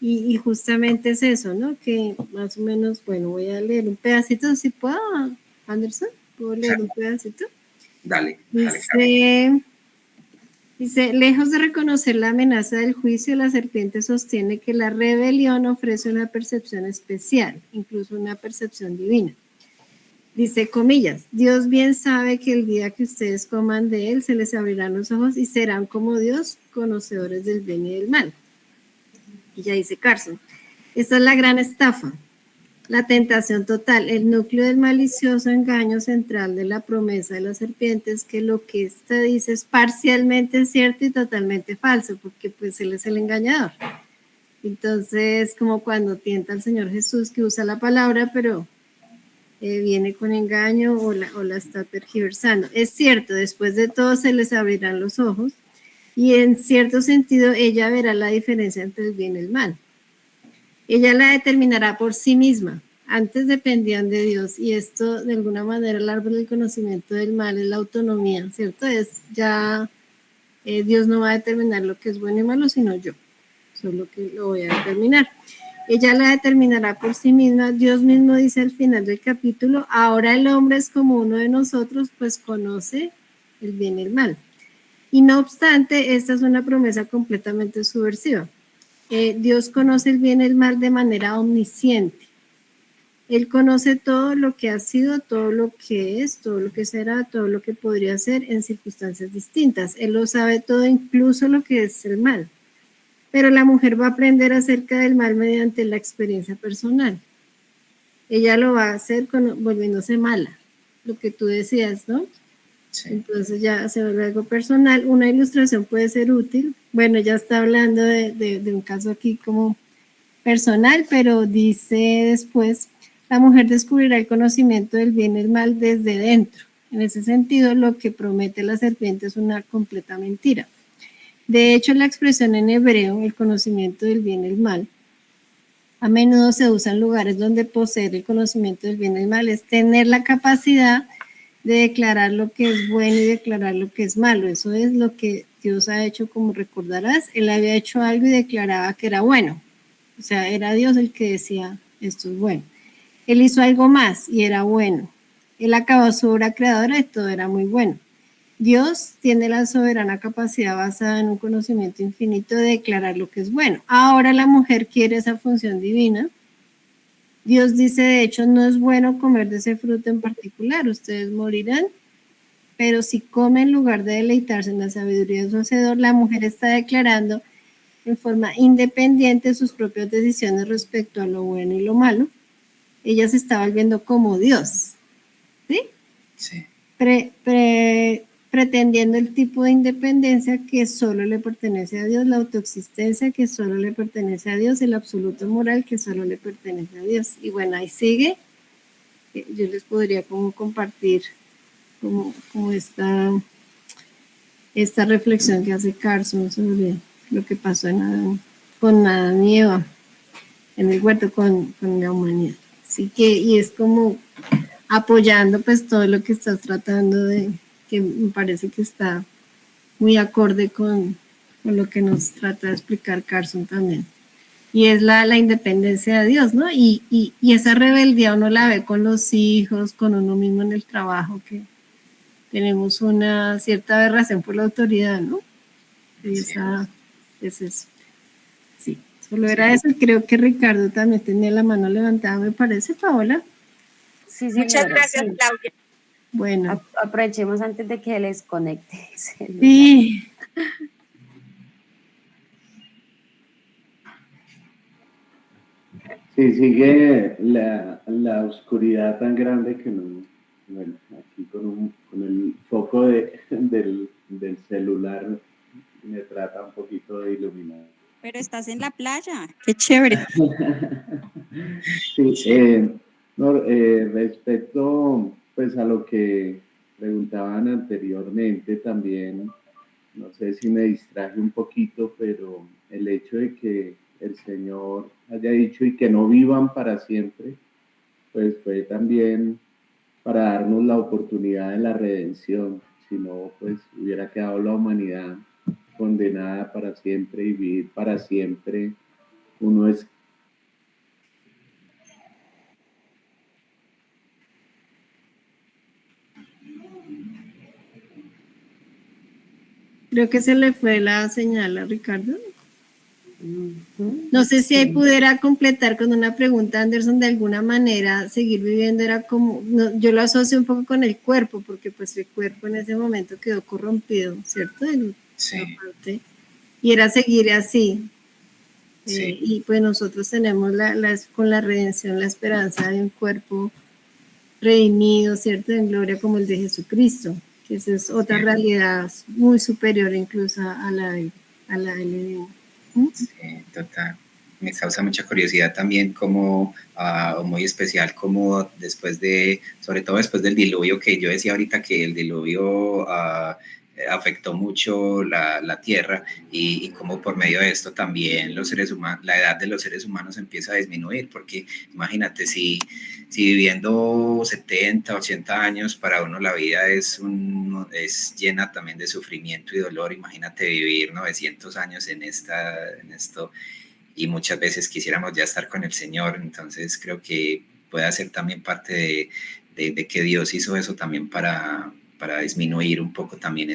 Y justamente es eso, ¿no? Que más o menos, bueno, voy a leer un pedacito, si puedo, Anderson, ¿puedo leer un pedacito? Dale. Dice, lejos de reconocer la amenaza del juicio, la serpiente sostiene que la rebelión ofrece una percepción especial, incluso una percepción divina. Dice, comillas, Dios bien sabe que el día que ustedes coman de él, se les abrirán los ojos y serán como Dios, conocedores del bien y del mal. Y ya dice Carson, esta es la gran estafa, la tentación total, el núcleo del malicioso engaño central de la promesa de la serpiente es que lo que ésta dice es parcialmente cierto y totalmente falso, porque pues él es el engañador. Entonces, como cuando tienta al Señor Jesús que usa la palabra, pero viene con engaño o la está tergiversando. Es cierto, después de todo se les abrirán los ojos y en cierto sentido ella verá la diferencia entre el bien y el mal. Ella la determinará por sí misma. Antes dependían de Dios y esto de alguna manera el árbol del conocimiento del mal es la autonomía, ¿cierto? Es ya Dios no va a determinar lo que es bueno y malo, sino yo. Solo que lo voy a determinar. Ella la determinará por sí misma. Dios mismo dice al final del capítulo, ahora el hombre es como uno de nosotros, pues conoce el bien y el mal. Y no obstante, esta es una promesa completamente subversiva. Dios conoce el bien y el mal de manera omnisciente. Él conoce todo lo que ha sido, todo lo que es, todo lo que será, todo lo que podría ser en circunstancias distintas. Él lo sabe todo, incluso lo que es el mal. Pero la mujer va a aprender acerca del mal mediante la experiencia personal. Ella lo va a hacer volviéndose mala, lo que tú decías, ¿no? Sí. Entonces ya se vuelve algo personal. Una ilustración puede ser útil. Bueno, ya está hablando de un caso aquí como personal, pero dice después, la mujer descubrirá el conocimiento del bien y el mal desde dentro. En ese sentido, lo que promete la serpiente es una completa mentira. De hecho, la expresión en hebreo, el conocimiento del bien y el mal, a menudo se usa en lugares donde poseer el conocimiento del bien y del mal es tener la capacidad de declarar lo que es bueno y declarar lo que es malo. Eso es lo que Dios ha hecho, como recordarás. Él había hecho algo y declaraba que era bueno. O sea, era Dios el que decía, esto es bueno. Él hizo algo más y era bueno. Él acabó su obra creadora y todo era muy bueno. Dios tiene la soberana capacidad basada en un conocimiento infinito de declarar lo que es bueno. Ahora la mujer quiere esa función divina. Dios dice, de hecho, no es bueno comer de ese fruto en particular, ustedes morirán, pero si come en lugar de deleitarse en la sabiduría de su hacedor, la mujer está declarando en forma independiente sus propias decisiones respecto a lo bueno y lo malo. Ella se está volviendo como Dios, ¿sí? Sí. Pretendiendo el tipo de independencia que solo le pertenece a Dios, la autoexistencia que solo le pertenece a Dios, el absoluto moral que solo le pertenece a Dios. Y bueno, ahí sigue. Yo les podría como compartir como esta reflexión que hace Carson sobre lo que pasó con Adán y Eva en el huerto con la humanidad. Así que, y es como apoyando pues todo lo que estás tratando de, que me parece que está muy acorde con lo que nos trata de explicar Carson también. Y es la independencia de Dios, ¿no? Y esa rebeldía uno la ve con los hijos, con uno mismo en el trabajo, que tenemos una cierta aberración por la autoridad, ¿no? Y esa, es eso. Sí, solo era eso. Creo que Ricardo también tenía la mano levantada, me parece, Paola. Sí, señora. Muchas gracias, sí. Claudia. Bueno. Aprovechemos antes de que les conecte. Sí. Sí, sigue la oscuridad tan grande que no, bueno, aquí con el foco del celular me trata un poquito de iluminar. Pero estás en la playa, qué chévere. Sí, respecto pues a lo que preguntaban anteriormente también, no sé si me distraje un poquito, pero el hecho de que el Señor haya dicho y que no vivan para siempre, pues fue también para darnos la oportunidad de la redención, si no, pues hubiera quedado la humanidad condenada para siempre y vivir para siempre. Uno es Creo que se le fue la señal a Ricardo. No sé si ahí pudiera completar con una pregunta, Anderson, de alguna manera seguir viviendo era como, no, yo lo asocio un poco con el cuerpo, porque pues el cuerpo en ese momento quedó corrompido, ¿cierto? Sí. Y era seguir así. Sí. Y pues nosotros tenemos con la redención la esperanza de un cuerpo redimido, ¿cierto? En gloria como el de Jesucristo, que esa es otra realidad muy superior incluso a la del Edén. Sí, total. Me causa mucha curiosidad también como, muy especial, como después sobre todo después del diluvio, que yo decía ahorita que el diluvio afectó mucho la tierra y como por medio de esto también los seres humanos, la edad de los seres humanos empieza a disminuir, porque imagínate si viviendo 70, 80 años para uno la vida es llena también de sufrimiento y dolor, imagínate vivir 900 años en esto y muchas veces quisiéramos ya estar con el Señor, entonces creo que puede ser también parte de que Dios hizo eso también para disminuir un poco también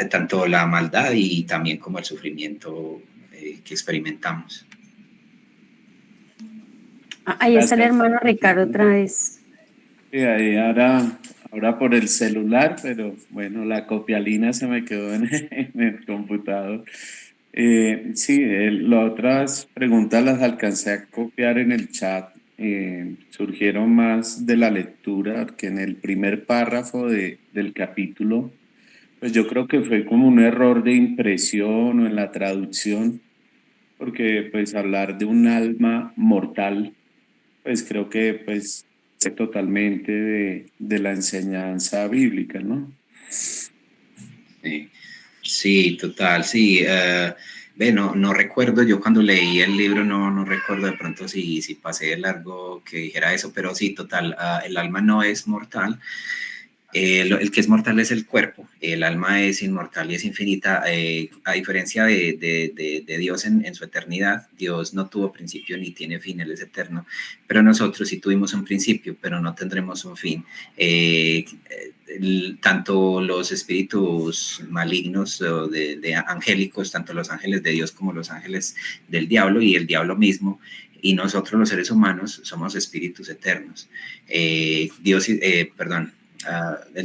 tanto la maldad y también como el sufrimiento que experimentamos. Ahí está el hermano Ricardo otra vez. Sí, ahí ahora por el celular, pero bueno, la copialina se me quedó en el computador. Sí, las otras preguntas las alcancé a copiar en el chat. Surgieron más de la lectura que en el primer párrafo del capítulo. Pues yo creo que fue como un error de impresión o en la traducción, porque pues hablar de un alma mortal, pues creo que pues es totalmente de la enseñanza bíblica, ¿no? Sí, total, sí. No recuerdo, yo cuando leí el libro no recuerdo de pronto si pasé de largo que dijera eso, pero sí, total, el alma no es mortal. El que es mortal es el cuerpo, el alma es inmortal y es infinita, a diferencia de Dios en su eternidad. Dios no tuvo principio ni tiene fin, Él es eterno, pero nosotros sí tuvimos un principio, pero no tendremos un fin. Tanto los espíritus malignos o de angélicos, tanto los ángeles de Dios como los ángeles del diablo y el diablo mismo, y nosotros los seres humanos somos espíritus eternos. El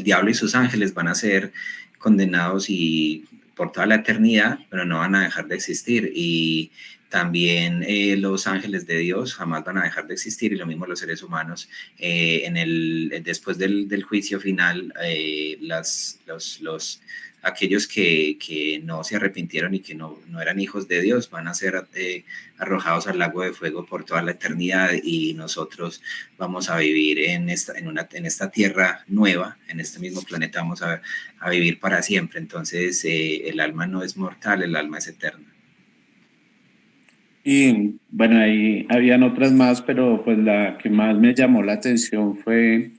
diablo y sus ángeles van a ser condenados por toda la eternidad, pero no van a dejar de existir. Y también los ángeles de Dios jamás van a dejar de existir, y lo mismo los seres humanos. Después del juicio final, aquellos que no se arrepintieron y que no eran hijos de Dios van a ser arrojados al lago de fuego por toda la eternidad, y nosotros vamos a vivir en esta tierra nueva, en este mismo planeta, vamos a vivir para siempre. Entonces el alma no es mortal, el alma es eterna. Y bueno, ahí habían otras más, pero pues la que más me llamó la atención fue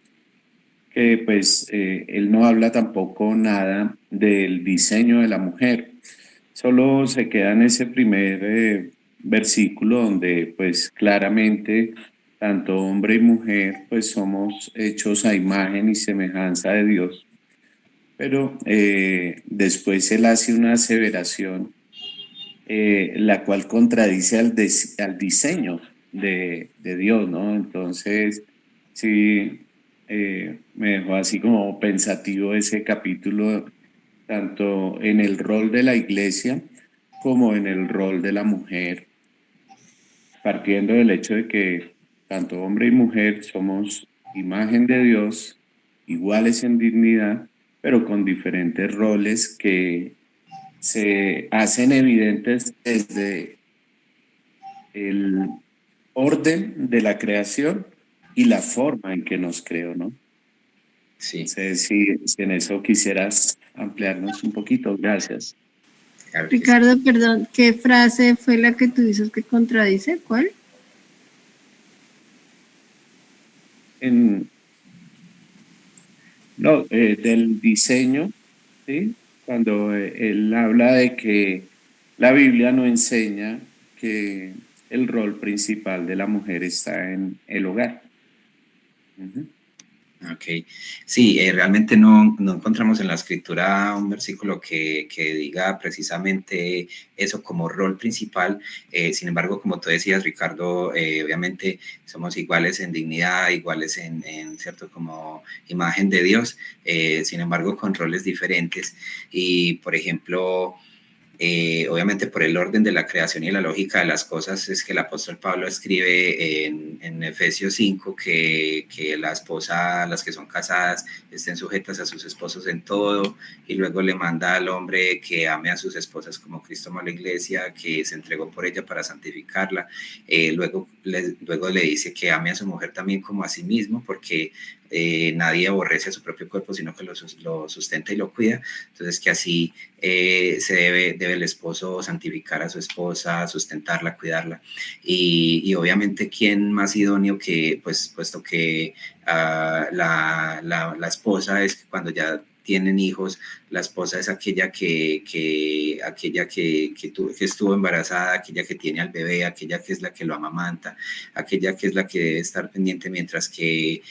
que pues él no habla tampoco nada del diseño de la mujer. Solo se queda en ese primer versículo donde pues claramente tanto hombre y mujer pues somos hechos a imagen y semejanza de Dios. Pero después él hace una aseveración la cual contradice al diseño de Dios, ¿no? Entonces, sí, me dejó así como pensativo ese capítulo, tanto en el rol de la iglesia como en el rol de la mujer, partiendo del hecho de que tanto hombre y mujer somos imagen de Dios, iguales en dignidad, pero con diferentes roles que se hacen evidentes desde el orden de la creación y la forma en que nos creó, ¿no? Sí. No sé si en eso quisieras ampliarnos un poquito. Gracias. Claro que Ricardo, perdón, ¿qué frase fue la que tú dices que contradice? ¿Cuál? Del diseño, ¿sí? Cuando él habla de que la Biblia no enseña que el rol principal de la mujer está en el hogar. Uh-huh. Ok, sí, realmente no encontramos en la escritura un versículo que diga precisamente eso como rol principal. Sin embargo, como tú decías, Ricardo, obviamente somos iguales en dignidad, iguales en cierto como imagen de Dios, sin embargo con roles diferentes. Y por ejemplo, obviamente por el orden de la creación y la lógica de las cosas, es que el apóstol Pablo escribe en Efesios 5 que la esposa, las que son casadas, estén sujetas a sus esposos en todo, y luego le manda al hombre que ame a sus esposas como Cristo amó a la iglesia, que se entregó por ella para santificarla. Luego le dice que ame a su mujer también como a sí mismo, porque nadie aborrece a su propio cuerpo, sino que lo sustenta y lo cuida. Entonces, que así se debe el esposo santificar a su esposa, sustentarla, cuidarla. Y obviamente, ¿quién más idóneo que, pues, puesto que la esposa es cuando ya tienen hijos, la esposa es aquella que estuvo embarazada, aquella que tiene al bebé, aquella que es la que lo amamanta, aquella que es la que debe estar pendiente, mientras que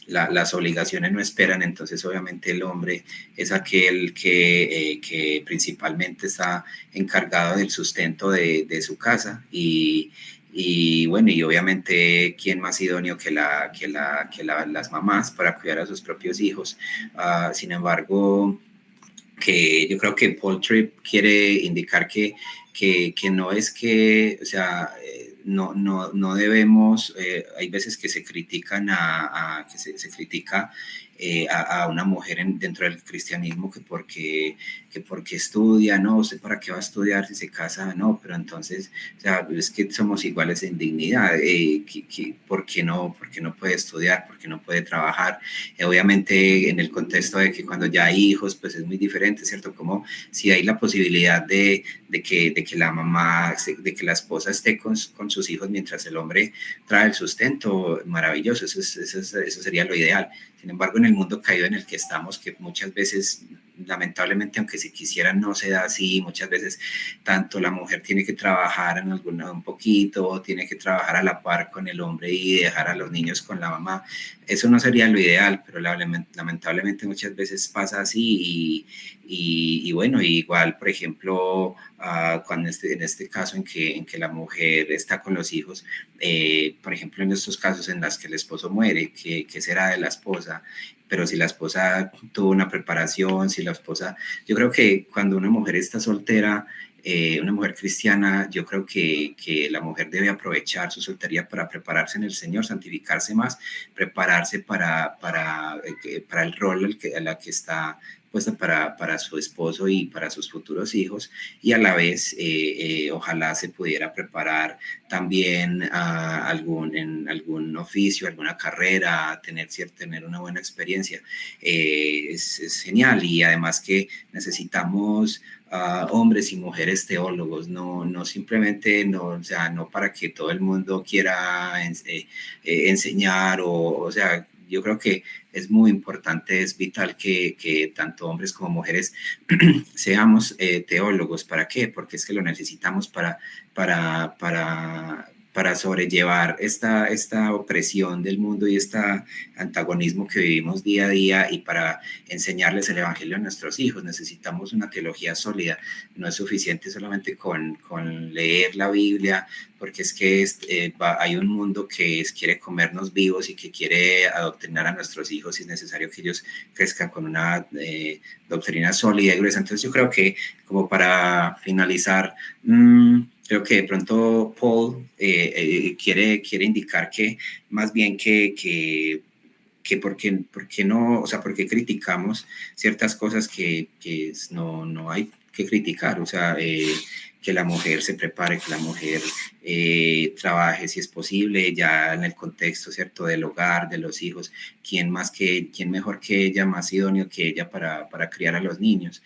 las obligaciones no esperan. Entonces obviamente el hombre es aquel que principalmente está encargado del sustento de su casa, y bueno, y obviamente quién más idóneo que las mamás para cuidar a sus propios hijos. Sin embargo, que yo creo que Paul Tripp quiere indicar que no es que, o sea, no debemos, hay veces que se critican que se critica a una mujer dentro del cristianismo que porque estudia, no, ¿usted para qué va a estudiar si se casa? No, pero entonces, o sea, es que somos iguales en dignidad, ¿por qué no puede estudiar? ¿Por qué no puede trabajar? Obviamente en el contexto de que cuando ya hay hijos, pues es muy diferente, ¿cierto? Como si hay la posibilidad de que la mamá, de que la esposa esté con sus hijos mientras el hombre trae el sustento, maravilloso, eso sería lo ideal. Sin embargo, en el mundo caído en el que estamos, que muchas veces, lamentablemente, aunque se quisiera, no se da así, muchas veces tanto la mujer tiene que trabajar en un poquito, tiene que trabajar a la par con el hombre y dejar a los niños con la mamá. Eso no sería lo ideal, pero lamentablemente muchas veces pasa así y bueno, igual, por ejemplo, cuando en este caso en que la mujer está con los hijos, por ejemplo, en estos casos en los que el esposo muere, ¿qué será de la esposa? Pero si la esposa tuvo una preparación, si la esposa, yo creo que cuando una mujer está soltera, una mujer cristiana, yo creo que la mujer debe aprovechar su soltería para prepararse en el Señor, santificarse más, prepararse para el rol a la que está puesta para su esposo y para sus futuros hijos, y a la vez ojalá se pudiera preparar también en algún oficio, alguna carrera, tener una buena experiencia. Es genial, y además que necesitamos hombres y mujeres teólogos, no simplemente, o sea, no para que todo el mundo quiera enseñar, o sea, yo creo que es muy importante, es vital que tanto hombres como mujeres seamos teólogos. ¿Para qué? Porque es que lo necesitamos para sobrellevar esta opresión del mundo y este antagonismo que vivimos día a día, y para enseñarles el evangelio a nuestros hijos. Necesitamos una teología sólida. No es suficiente solamente con leer la Biblia, porque es que hay un mundo que quiere comernos vivos y que quiere adoctrinar a nuestros hijos, y es necesario que ellos crezcan con una doctrina sólida y gruesa. Entonces yo creo que, como para finalizar, creo que de pronto Paul quiere indicar que más bien que por qué no, o sea, por qué criticamos ciertas cosas que no hay que criticar, o sea, que la mujer se prepare, que la mujer trabaje si es posible, ya en el contexto, ¿cierto?, del hogar, de los hijos. ¿Quién mejor que ella, más idóneo que ella para criar a los niños?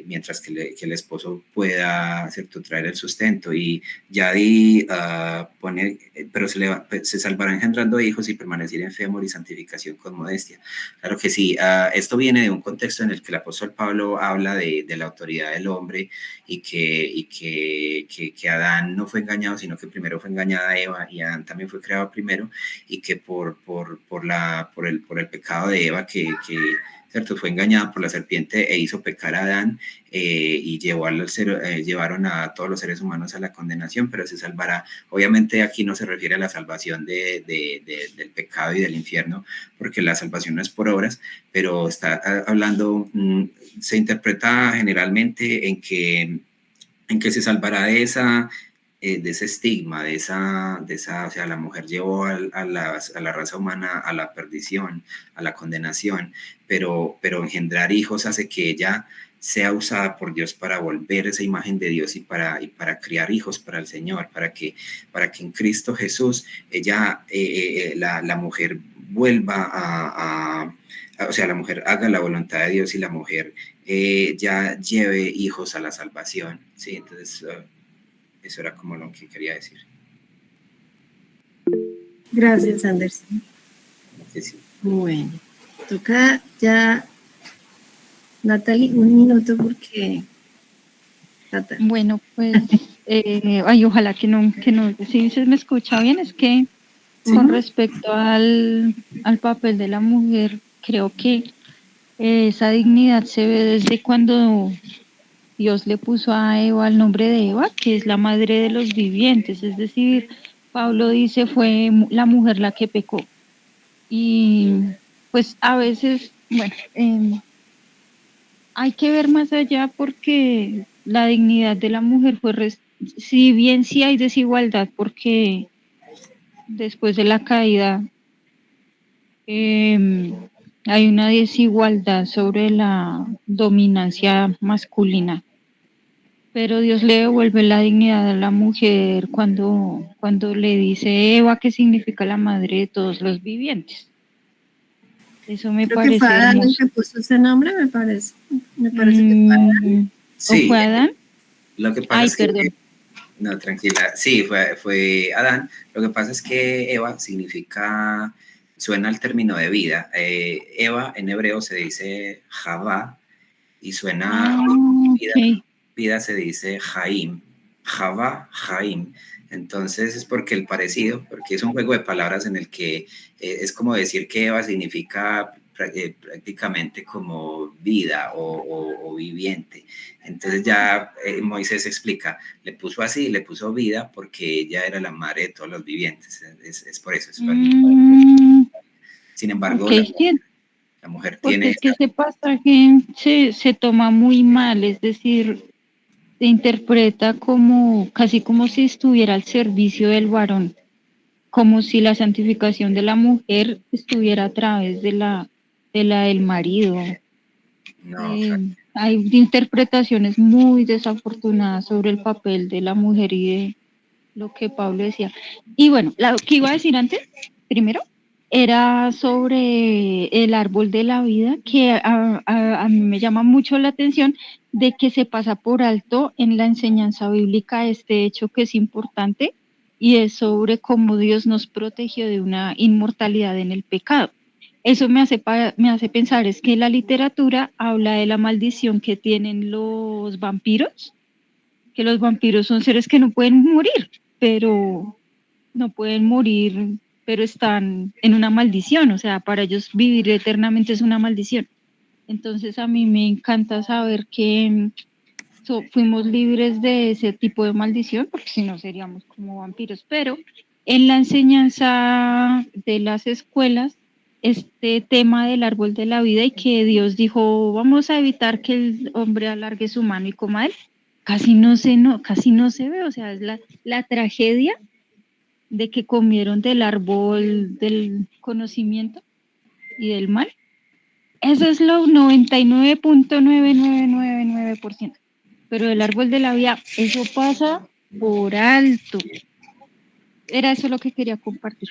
Mientras que el esposo pueda, ¿cierto?, traer el sustento. Y Yadi pone, pero se salvará engendrando hijos y permanecer en fe, amor y santificación con modestia. Claro que sí. Esto viene de un contexto en el que el apóstol Pablo habla de la autoridad del hombre, y que Adán no fue engañado, sino que primero fue engañada Eva, y Adán también fue creado primero, y que por el pecado de Eva, ¿cierto?, fue engañada por la serpiente e hizo pecar a Adán, y llevaron a todos los seres humanos a la condenación, pero se salvará. Obviamente aquí no se refiere a la salvación del pecado y del infierno, porque la salvación no es por obras, pero está hablando, se interpreta generalmente en que se salvará de ese estigma, o sea, la mujer llevó a la raza humana a la perdición, a la condenación, pero engendrar hijos hace que ella sea usada por Dios para volver esa imagen de Dios, y para criar hijos para el Señor, para que en Cristo Jesús ella, la mujer vuelva o sea, la mujer haga la voluntad de Dios, y la mujer ya lleve hijos a la salvación, ¿sí? Entonces, eso era como lo que quería decir. Gracias, Anderson. Sí. Bueno, toca ya, Natalie, un minuto porque... Bueno, pues, ojalá que no, si se me escucha bien, es que con respecto al papel de la mujer, creo que esa dignidad se ve desde cuando Dios le puso a Eva el nombre de Eva, que es la madre de los vivientes. Es decir, Pablo dice, fue la mujer la que pecó. Y pues a veces, bueno, hay que ver más allá, porque la dignidad de la mujer fue, si bien sí hay desigualdad, porque después de la caída, hay una desigualdad sobre la dominancia masculina, pero Dios le devuelve la dignidad a la mujer cuando le dice Eva, que significa la madre de todos los vivientes. Eso me Creo que fue parece Adán el hermoso. que puso ese nombre, me parece. Me parece que fue Adán. Sí, ¿O fue Adán? lo que pasa Ay, es que... perdón. No, tranquila. Sí, fue Adán. Lo que pasa es que Eva significa, suena al término de vida. Eva en hebreo se dice Javá y suena vida. Ok. Vida se dice Jaim. Javá, Jaim. Entonces es porque el parecido, porque es un juego de palabras en el que es como decir que Eva significa prácticamente como vida o viviente. Entonces ya Moisés explica, le puso así, le puso vida porque ella era la madre de todos los vivientes. Es por eso. Es Sin embargo, Okay, la mujer porque tiene... es que ese pasaje se toma muy mal, es decir, se interpreta como casi como si estuviera al servicio del varón, como si la santificación de la mujer estuviera a través de la del marido. No, Hay interpretaciones muy desafortunadas sobre el papel de la mujer y de lo que Pablo decía. Y bueno, lo que iba a decir antes, primero, era sobre el árbol de la vida, que a mí me llama mucho la atención de que se pasa por alto en la enseñanza bíblica este hecho que es importante, y es sobre cómo Dios nos protegió de una inmortalidad en el pecado. Eso me hace pensar es que la literatura habla de la maldición que tienen los vampiros, que los vampiros son seres que no pueden morir, pero no pueden morir, pero están en una maldición, o sea, para ellos vivir eternamente es una maldición. Entonces a mí me encanta saber que fuimos libres de ese tipo de maldición, porque si no seríamos como vampiros, pero en la enseñanza de las escuelas, este tema del árbol de la vida y que Dios dijo, vamos a evitar que el hombre alargue su mano y coma él, casi no se ve, o sea, es la tragedia de que comieron del árbol del conocimiento y del mal. Eso es lo 99.9999%. Pero el árbol de la vida, eso pasa por alto. Era eso lo que quería compartir.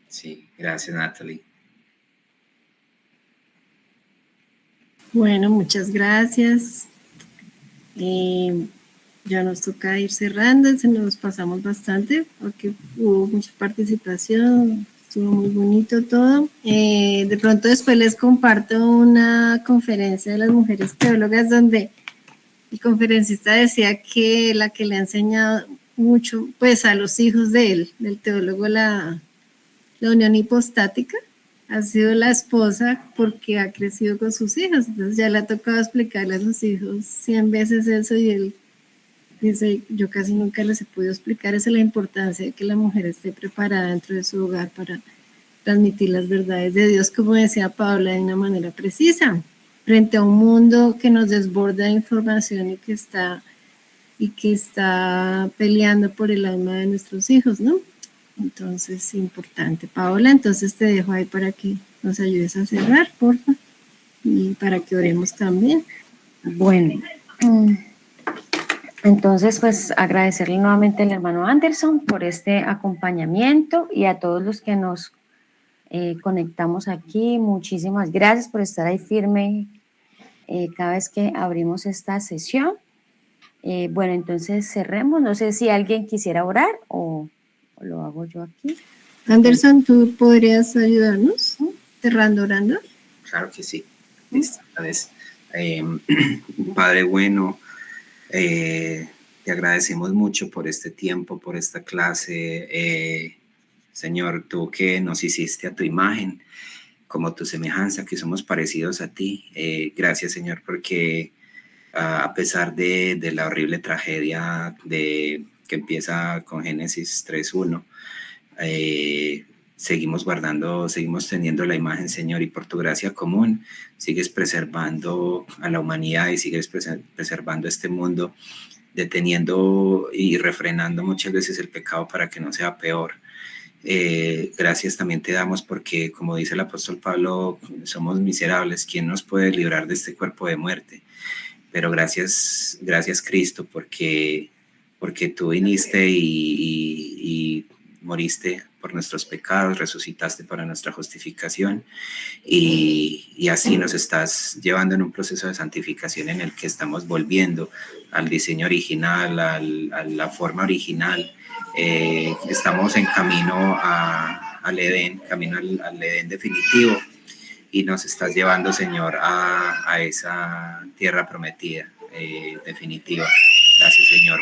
Sí, gracias, Natalie. Bueno, muchas gracias. Ya nos toca ir cerrando, se nos pasamos bastante porque hubo mucha participación, estuvo muy bonito todo. De pronto después les comparto una conferencia de las mujeres teólogas donde el conferencista decía que la que le ha enseñado mucho pues a los hijos de él, del teólogo, la unión hipostática, ha sido la esposa porque ha crecido con sus hijos, entonces ya le ha tocado explicarle a sus hijos 100 veces eso y él dice, yo casi nunca les he podido explicar esa es la importancia de que la mujer esté preparada dentro de su hogar para transmitir las verdades de Dios, como decía Paula, de una manera precisa, frente a un mundo que nos desborda de información y que está peleando por el alma de nuestros hijos, ¿no? Entonces, importante. Paola, entonces te dejo ahí para que nos ayudes a cerrar, porfa, y para que oremos también. Bueno, entonces pues agradecerle nuevamente al hermano Anderson por este acompañamiento y a todos los que nos conectamos aquí. Muchísimas gracias por estar ahí firme cada vez que abrimos esta sesión. Bueno, entonces cerremos. No sé si alguien quisiera orar o lo hago yo aquí. Anderson, ¿tú podrías ayudarnos? Cerrando, orando. Claro que sí. Listo. Padre bueno, te agradecemos mucho por este tiempo, por esta clase. Señor, tú que nos hiciste a tu imagen, como tu semejanza, que somos parecidos a ti. Gracias, Señor, porque a pesar de la horrible tragedia que empieza con Génesis 3:1, seguimos teniendo la imagen, Señor, y por tu gracia común sigues preservando a la humanidad y sigues preservando este mundo, deteniendo y refrenando muchas veces el pecado para que no sea peor. Gracias también te damos porque, como dice el apóstol Pablo, somos miserables. ¿Quién nos puede librar de este cuerpo de muerte? Pero gracias Cristo, porque tú viniste y moriste por nuestros pecados, resucitaste para nuestra justificación y así nos estás llevando en un proceso de santificación en el que estamos volviendo al diseño original, a la forma original. Estamos en camino al Edén, camino al Edén definitivo, y nos estás llevando, Señor, a esa tierra prometida definitiva. Gracias, Señor,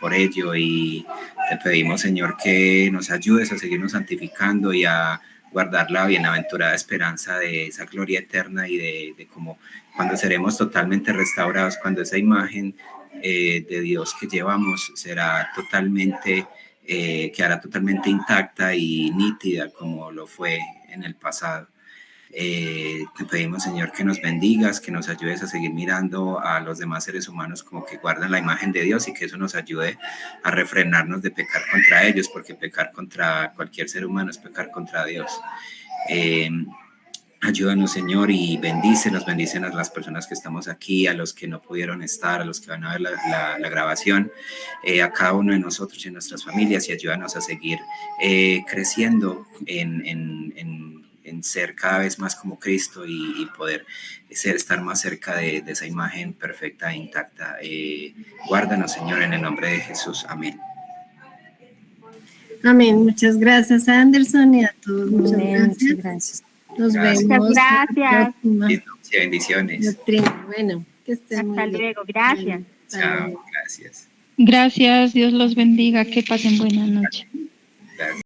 por ello, y te pedimos, Señor, que nos ayudes a seguirnos santificando y a guardar la bienaventurada esperanza de esa gloria eterna y de cómo cuando seremos totalmente restaurados, cuando esa imagen de Dios que llevamos será totalmente, quedará totalmente intacta y nítida como lo fue en el pasado. Te pedimos, Señor, que nos bendigas, que nos ayudes a seguir mirando a los demás seres humanos como que guardan la imagen de Dios, y que eso nos ayude a refrenarnos de pecar contra ellos, porque pecar contra cualquier ser humano es pecar contra Dios. Ayúdanos, Señor, y bendícenos a las personas que estamos aquí, a los que no pudieron estar, a los que van a ver la grabación, a cada uno de nosotros y en nuestras familias, y ayúdanos a seguir creciendo en ser cada vez más como Cristo y poder estar más cerca de esa imagen perfecta e intacta. Guárdanos, Señor, en el nombre de Jesús. Amén. Amén. Muchas gracias, Anderson, y a todos. Muchas gracias. Nos vemos. Muchas gracias. Bendiciones. Bueno, que estén muy bien. Hasta luego. Gracias. Chao, gracias. Gracias, Dios los bendiga, que pasen buena noche. Gracias.